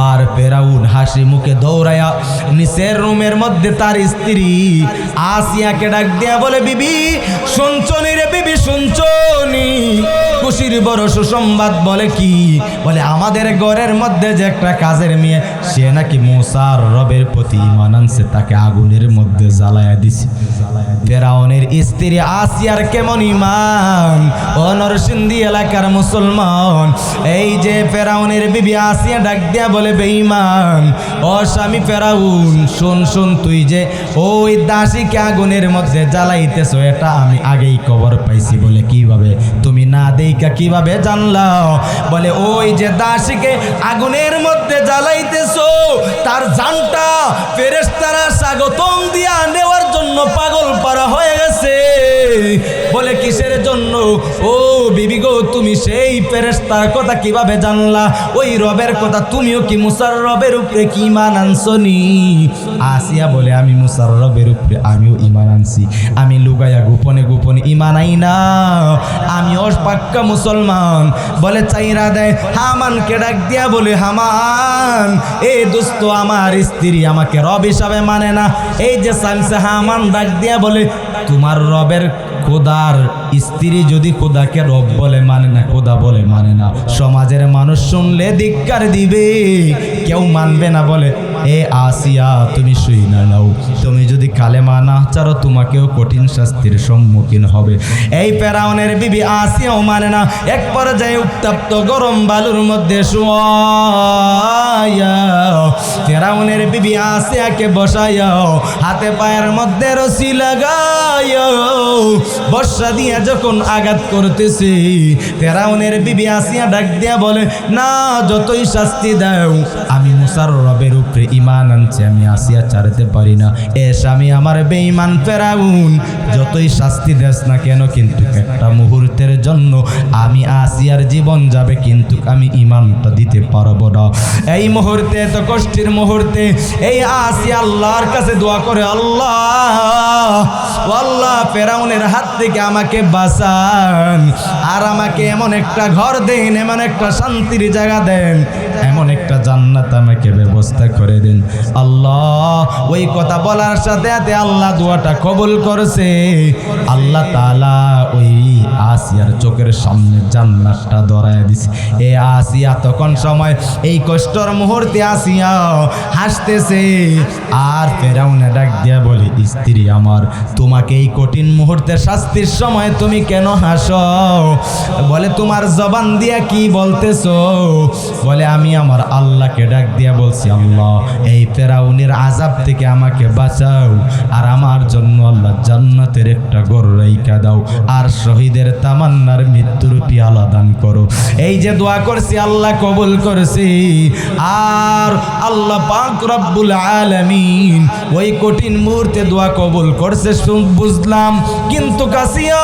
আর ফেরাউন হাসি মুখে দৌড়ায়া নিচের রুমের মধ্যে তার স্ত্রী আসিয়াকে ডাক দিয়া বলে, বিবি শুনছনি রে বিবি শুনছনি, খুশির বড় সুসংবাদ। বলে কি? বলে আমাদের ঘরের মধ্যে যে একটা কাজের মেয়ে সে নাকি মূসার রবের প্রতি ঈমান আনছে, তাকে আগুনের মধ্যে জ্বালায়া দিছে। ফেরাউনের স্ত্রী আসিয়ার কেমন ঈমান! ও নরসিংদী এলাকার মুসলমান, এই যে ফেরাউনের বিবি আসিয়া ডাক দিয়া বলে, বেঈমান ও স্বামী ফেরাউন, শুন শুন, তুই যে ওই দাসীকে আগুনের মধ্যে জ্বালাইতেছ, এটা আমি আগেই খবর পাইছি। বলে কিভাবে? তুমি না দেইকা কিভাবে জানলা? বলে ওই যে দাসীকে আগুনের মধ্যে জ্বালাইতেছ, তার জানটা ফেরেশতারা স্বাগতম দিয়া নেওয়ার জন্য পাগল পারা হয়ে গেছে। বলে কিসের জন্য? ও বিবি গো, তুমি সেই ফেরেশতার কথা কিভাবে জানলা? ওই রবের কথা। তুমিও কি মুসার রবের উপরে কি ঈমান আনছনি? আসিয়া বলে, আমি মুসার রবের উপরে আমিও ঈমান আনছি। আমি লুগাইয়া গোপনে গোপনে ঈমান আই না, আমি পাক্কা মুসলমান। বলে চাইরা দেয়, হামানকে ডাক দিয়া বলে, হামান এ দোস্ত, আমার স্ত্রী আমাকে রব হিসাবে মানে না। এই যে সামসে হামান ডাক দিয়া বলে, তোমার রবের খোদার স্ত্রী যদি খোদাকে রব বলে মানে না, খোদা বলে মানে না, সমাজের মানুষ শুনলে ধিক্কার দিবে, কেউ মানবে না। বলে এ আসিয়া, তুমি শুই না নাও, তুমি যদি কালেমা না চারো তোমাকেও কঠিন শাস্তির সম্মুখীন হবে। এই ফেরাউনের বিবি আসিয়াও মানে না। এক পর্যায়ে উত্তপ্ত গরম বালুর মধ্যে শুয়াইয়া ফেরাউনের বিবি আসিয়াকে বসাইয়া হাতে পায়ের মধ্যে রশি লাগাইয়া বর্ষা দিয়া যখন আঘাত করতেছে, ফেরাউনের বিবি আসিয়া ডাক দিয়া বলে, না যতই শাস্তি দাও, আমি মুসার রবের উপরে ঈমান আনছি, আমি আসিয়া ছাড়তে পারি না। এ স্বামী আমার বেঈমান ফেরাউন, যতই শাস্তি দেস না কেন, কিন্তু একটা মুহূর্তের জন্য আমি আসিয়ার জীবন যাবে, কিন্তু আমি ঈমানটা দিতে পারবো না। এই মুহূর্তে, এত কষ্টের মুহূর্তে এই আসিয়া আল্লাহর কাছে দোয়া করে, আল্লাহ আল্লাহ ফেরাউনের হাত থেকে আমাকে বাঁচান, আর আমাকে এমন একটা ঘর দেন, এমন একটা শান্তির জায়গা দেন, এমন একটা জান্নাত আমাকে ব্যবস্থা করে দেন। আল্লাহ ওই কথা বলার সাথে সাথে আল্লাহ দোয়াটা কবুল করেছে। আল্লাহ তাআলা ওই আসিয়ার চোখের সামনে জান্নাতটা ধরায় দিছে। এ আসিয়া তখন সময় এই কষ্টের মুহূর্তে আসিয়া হাসতেছে, আর ফেরাউনে ডাক দিয়া বলে, স্ত্রী আমার, তোমাকে এই কঠিন মুহূর্তে শাস্তির সময় তুমি কেন হাসো? বলে তোমার জবান দিয়া কি বলতেছো? বলে আমি আমার আল্লাহকে ডাক দিয়া বলছি, আল্লাহ এই ফেরাউনের আযাব থেকে আমাকে বাঁচাও, আর আমার জন্য আল্লাহ জান্নাতের একটা ঘর রাইখা দাও, আর শহীদের তামান্নার মৃত্যুর পিয়ালা দান করো। এই যে দোয়া করছি আল্লাহ কবুল করেছি, আর আল্লাহ পাক রব্বুল আলামিন ওই কঠিন মুহূর্তে দোয়া কবুল করছে বুঝলাম। কিন্তু কাসিয়া,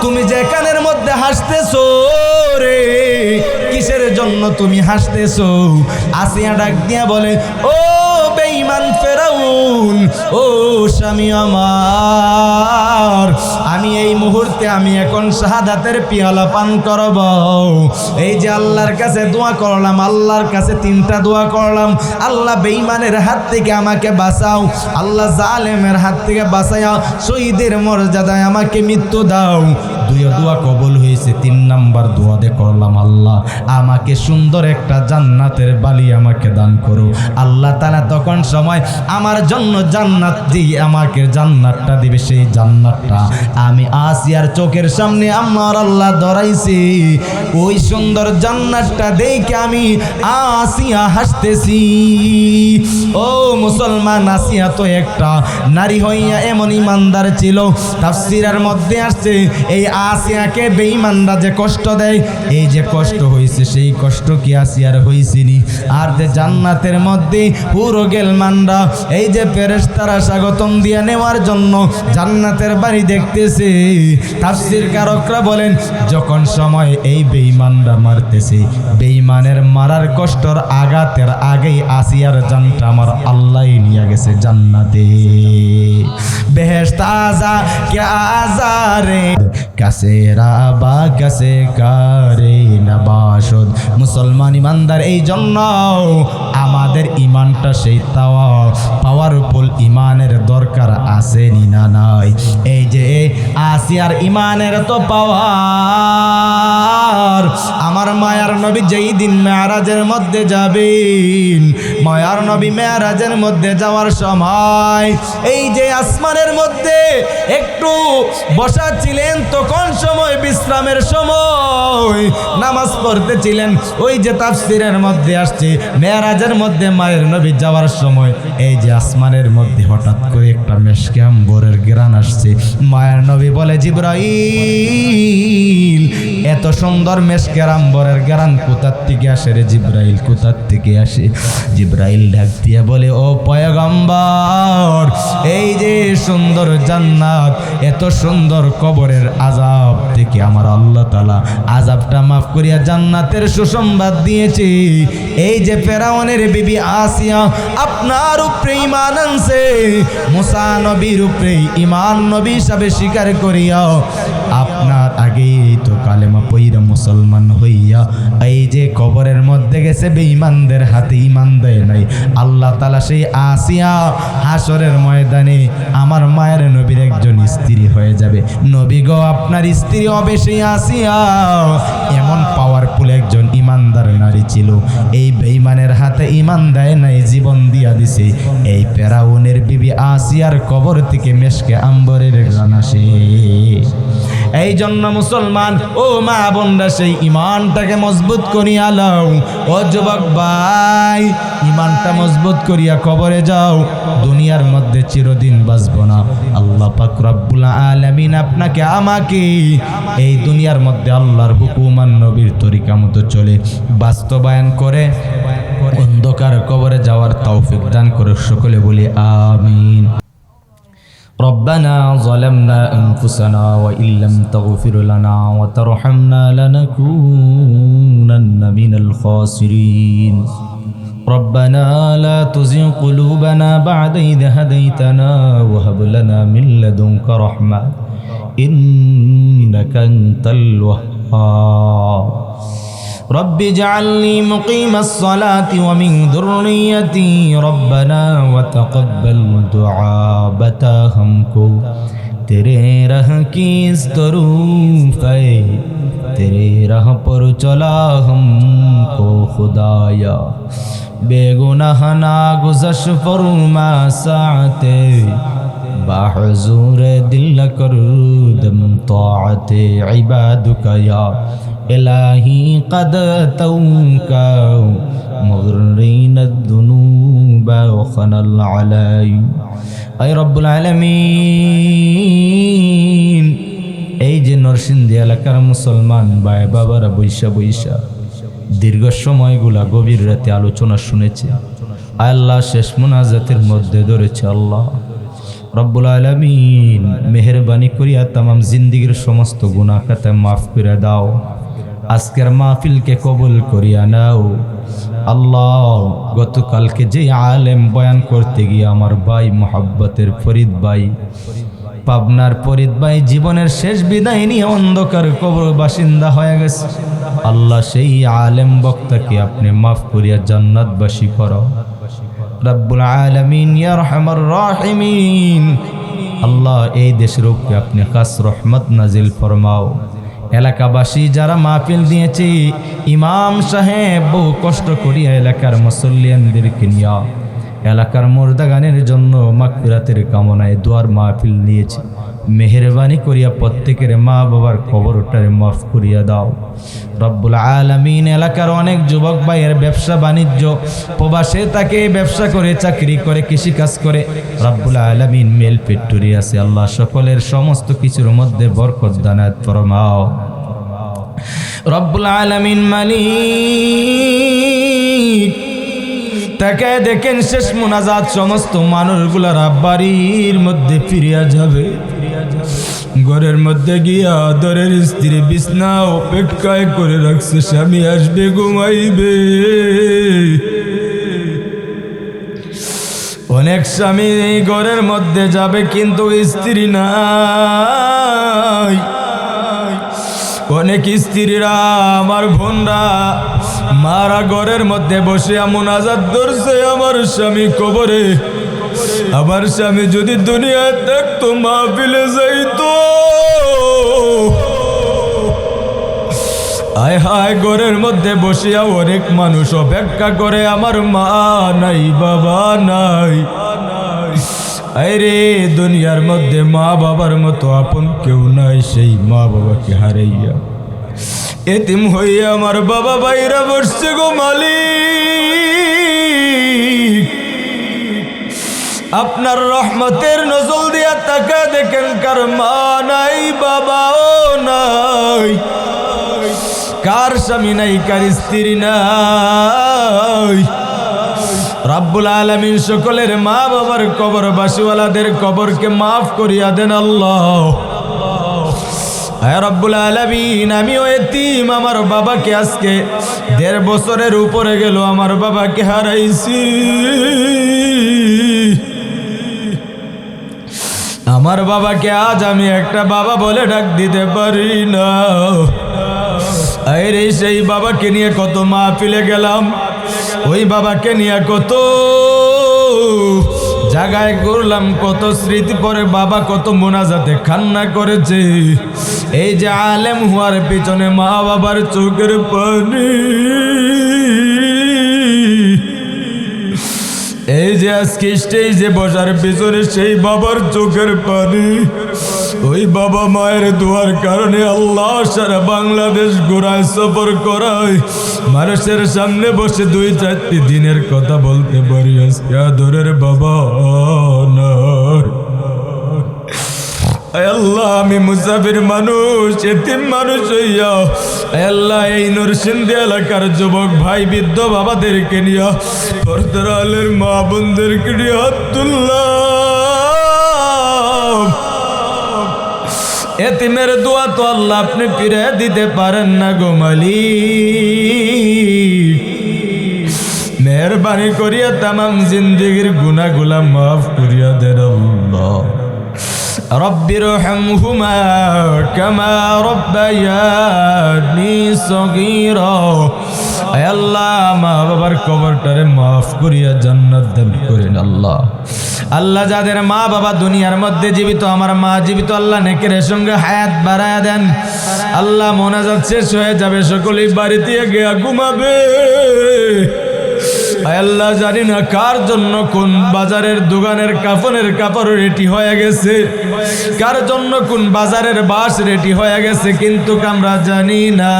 তুমি যে কানের মধ্যে হাসতেছো রে, কিসের জন্য তুমি হাসতেছো? আসিয়া ডাক দিয়া বলে, ও বেঈমান ফেরাউন, ও স্বামী আমার, আমি এই মুহূর্তে আমি এখন শাহাদাতের পিয়ালা পান করব। এই যে আল্লাহর কাছে দোয়া করলাম, আল্লাহর কাছে 3টা দোয়া করলাম, আল্লাহ বেঈমানের হাত থেকে আমাকে বাঁচাও, আল্লাহ জালেমের হাত থেকে বাঁচাও, শহীদের মর্যাদায় আমাকে মৃত্যু দাও। 2 দোয়া কবুল হয়েছে। 3 নাম্বার দোয়া দে করলাম, আল্লাহ আমাকে সুন্দর একটা জান্নাতের বালি আমাকে দান করো। আল্লাহ তাআলা তখন সময় আমার জন্য জান্নাত দিয়ে আমাকে জান্নাতটা দিবে। সেই জান্নাতটা আমি আসিয়ার চোখের সামনে আমার আল্লাহ ধরাইছে। ওই সুন্দর জান্নাতটা দেখে আমি আসিয়া হাসতেছি। ও মুসলমান, আসিয়া তো একটা নারী হইয়া এমন ইমানদার ছিল। তাফসীরের মধ্যে আসছে, এই আসিয়াকে বেঈমানরা যে কষ্ট দেয়, এই যে কষ্ট হয়েছে, সেই কষ্ট কি আসিয়ার হয়েছিনি? আর যে জান্নাতের মধ্যে পুরো গেলমানরা এই যে ফেরেশতারা স্বাগতম দিয়ে নেওয়ার জন্য জান্নাতের বাড়ি দেখতেছে, তাফসীর কারকরা বলেন, যখন সময় এই বেঈমানরা মারতেছে, বেঈমানের মারার কষ্টর আঘাতের আগেই আসিয়ার জানটা আমার আল্লাহই নিয়ে গেছে জান্নাতে। বেহেশত আজা কে আজারে কাছে রাবা কাছে কারে নবাসদ। মুসলমান ইমানদার, এই জন্য আমাদের ইমানটা সেই পাওয়ারফুল ইমানের দরকার আছে না নাই? এই যে আসিয়ার ইমানের এত পাওয়ার, আমার মায়ার নবী যেই দিন মেরাজের মধ্যে যাবেন, মায়ার নবী মেরাজের মধ্যে যাওয়ার সময় এই যে আসমানের মধ্যে একটু বসা ছিলেন, তখন সময় বিশ্রামের সময় নামাজ পড়তেছিলেন। ওই যে তাফসীরের মধ্যে আসছে মেরাজের মধ্যে মায়ের নবী যাওয়ার সময় এই যে আসমানের মধ্যে হঠাৎ করে একটা মেশকে আম্বরের ঘ্রাণ আসছে। মায়ের নবী বলে, জিবরাইল, এত সুন্দর মেশকে আম্বরের ঘ্রাণ কোথা থেকে আসে রে জিবরাইল, কোথা থেকে আসে? জিবরাইল ডাক দিয়ে বলে, ও পয়গম্বর, এই যে সুন্দর জান্নাত, এত সুন্দর কবরের আযাব থেকে আমার আল্লাহ তাআলা আযাবটা মাফ করিয়া জান্নাতের সুসংবাদ দিয়েছে। এই যে ফেরাউনের বিবি আসিয়া আপনার উপরে ঈমান আনছে, মুসা নবীর উপরে ঈমান নবী হিসাবে স্বীকার করিয়া আপনার আগেই তো কালেমা পইরা মুসলমান হইয়া এই যে কবরের মধ্যে গেছে, বেঈমানদের হাতে ঈমান দেয় নাই। আল্লাহ তাআলা সেই আসিয়া হাসরের ময়দানে আমার মায়ের নবীর একজন স্ত্রী হয়ে যাবে। নবী গো, আপনার স্ত্রী হবে সেই আসিয়া। এমন পাওয়ারফুল একজন ইমানদার নারী ছিল, এই বেঈমানের হাতে ঈমান দেয় নাই, জীবন দিয়া দিছে। এই ফেরাউনের বিবি আসিয়ার কবর থেকে মেশকে আম্বরের ঘ্রাণ আসে। এই জন্য মুসলমান ও মা বোনরা, সেই ইমানটাকে মজবুত করিয়া লও। ও যুবক ভাই, ইমানটা মজবুত করিয়া কবরে যাও, দুনিয়ার মধ্যে চিরদিন বাঁচবো না। আল্লাহ পাক রব্বুল আলামিন আপনাকে আমাকে এই দুনিয়ার মধ্যে আল্লাহর হুকুম আর নবীর তরিকা মতো চলে বাস্তবায়ন করে অন্ধকার কবরে যাওয়ার তৌফিক দান করে। সকলে বলি আমিন। ربنا ظلمنا أنفسنا وإن لم تغفر لنا وترحمنا لنكونن من الخاسرين ربنا لا تزغ قلوبنا بعد إذ هديتنا وهب لنا من لدنك رحمة إنك أنت الوهاب رب اجعلني مقيم الصلاة ومن ذريتي ربنا وتقبل دعاء बता हमको तेरे राह की इस तरूफ है तेरे राह पर चला हमको खुदाया बेगुनाह नागुज़श फरमा साते बाहुज़ूर दिल कर दम ताअते इबादुका या इलाही कद तौका मुग़र्रीन الذنوب وخنا العلي أي رب العالمين। এই যে নরসিংদী এলাকার মুসলমান ভাই বাবারা বৈশা বৈশা দীর্ঘ সময়গুলা গভীর রাতে আলোচনা শুনেছে, আল্লাহ শেষ মুনাজাতের মধ্যে ধরেছে, আল্লাহ রব্বুল আলামিন মেহেরবানি করিয়া তামাম জিন্দিগির সমস্ত গুনাহ খাতা মাফ করে দাও, আজকের মাহফিলকে কবুল করিয়া নাও। আল্লাহ, গতকালকে যে আলেম বয়ান করতে গিয়ে আমার ভাই মোহাব্বতের ফরিদ ভাই, পাবনার ফরিদ ভাই জীবনের শেষ বিদায় নিয়ে অন্ধকার কবর বাসিন্দা হয়ে গেছে, আল্লাহ সেই আলেম বক্তাকে আপনি মাফ করিয়া জান্নাতবাসী করো রব্বুল আলামিন ইয়া আরহামার রাহিমিন। আল্লাহ, এই দেশের উপরে আপনি খাস রহমত নাজিল ফরমাও। এলাকাবাসী যারা মাহফিল দিয়েছে, ইমাম সাহেব বহু কষ্ট করিয়া এলাকার মুসল্লিয়ানদেরকে নিয়া এলাকার মুর্দাগানের জন্য মাগফিরাতের কামনায় দুয়ার মাহফিল নিয়েছে। মেহেরবানি করিয়া প্রত্যেকের মা বাবার কবরটারে মাফ করিয়া দাও রব্বুল আলামিন। এলাকার অনেক যুবক ভাইয়ের ব্যবসা বাণিজ্য, প্রবাসে তাকে ব্যবসা করে, চাকরি করে, কৃষিকাজ করে, রব্বুল আলামিন মেল ফ্যাক্টরি আছে, আল্লাহ সকলের সমস্ত কিছুর মধ্যে বরকত দান ফরমাও রব্বুল আলামিন। মালিক, তাকে দেখেন শেষ মুনাজাত সমস্ত মানুষগুলার বাড়ির মধ্যে ফিরিয়া যাবে, ঘরের মধ্যে গিয়া দরের স্ত্রী বিছনা অপেক্ষায় করে রাখছে, স্বামী আসবে ঘুমাইবে। অনেক স্বামী ঘরের মধ্যে যাবে কিন্তু স্ত্রী নাই। অনেক স্ত্রীরা, আমার বোনরা, মারা ঘরের মধ্যে বসে মুনাজাত ধরছে, আমার স্বামী কবরে, আমার স্বামী যদি দুনিয়ায় থাকতো মাহফিলে যাইতো, হায় হায় ঘরের মধ্যে বসিয়া অনেক মানুষ অপেক্ষা করে, আমার মা নাই বাবা নাই। আরে দুনিয়ার মধ্যে মা বাবার মতো আপন কেউ নাই, সেই মা বাবাকে হারাইয়া এতিম হইয়া আমার বাবা বাইরা বসছে গো মালিক। আপনার রহমতের নজর দিয়া তাকা দেখেন, কার মা নাই বাবাও নাই, কার স্বামী নাই, কার স্ত্রী নাই। রাব্বুল আলামিন সকলের মা বাবার কবর বাসিওয়ালাদের কবরকে মাফ করিয়া দেন আল্লাহ। রব্বুল আলামিন আমিও এতিম, আমার বাবাকে আজকে 1.5 বছরের উপরে গেল আমার বাবাকে হারাইছি। আমার বাবাকে আজ আমি একটা বাবা বলে ডাক দিতে পারি না। আরে সেই বাবাকে নিয়ে কত মাহফিলে গেলাম, ওই বাবাকে নিয়ে কত জায়গায় ঘুরলাম, কত স্মৃতি পরে বাবা কত মোনাজাতে কান্না করেছে। এই যে আলেম হওয়ার পিছনে মা বাবার চোখের পানি, এই যে আজকে স্টেজে বসার পিছনে সেই বাবার চোখের পানি। ওই বাবা মায়ের দোয়ার কারণে আল্লাহ সারা বাংলাদেশ ঘোরায়, সফর করায়, মানুষের সামনে বসে 2-4টি দিনের কথা বলতে পারি। আজকে আদরের বাবা নাই। আল্লাহ আমি মুসাফির মানুষ, এতিম মানুষ হইয়া আল্লাহ এই নরসিংদী এলাকার যুবক ভাই বৃদ্ধ বাবাদেরকে নিয়ে, পর্দার আলের মা বোনদেরকে নিয়ে আব্দুল্লাহ, এতিমের দোয়া তো আল্লাহ আপনি ফিরে দিতে পারেন না গো মালিক। মেহরবানি করিয়া তামাম জিন্দেগির গুনাহগুলা মাফ করিয়া দেন আল্লাহ। রব্বিরহামহুমা কামা রব্বায়ানি সগীরা। আয় আল্লাহ মা বাবার কবরটারে মাফ করিয়া জান্নাত দান করেন আল্লাহ। আল্লাহ যাদের মা বাবা দুনিয়ার মধ্যে জীবিত, আমার মা জীবিত, আল্লাহ নেকের সঙ্গে হায়াত বাড়ায়া দেন আল্লাহ। মোনাজাত শেষ হয়ে যাবে, সকলেই বাড়িতে গিয়ে ঘুমাবে। আল্লাহ জানি না কার জন্য কোন বাজারের দোকানের কাফনের কাপড় রেডি হয়ে গেছে, কার জন্য কোন বাজারের বাস রেডি হয়ে গেছে, কিন্তু আমরা জানি না।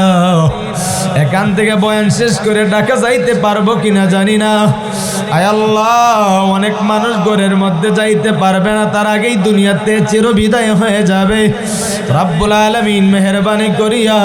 এখান থেকে বয়ান শেষ করে ঢাকা যাইতে পারবো কিনা জানি না। আয় আল্লাহ অনেক মানুষ ঘরের মধ্যে যাইতে পারবে না, তার আগেই দুনিয়াতে চিরবিদায় হয়ে যাবে। রাব্বুল আলামিন মেহেরবানি করিয়া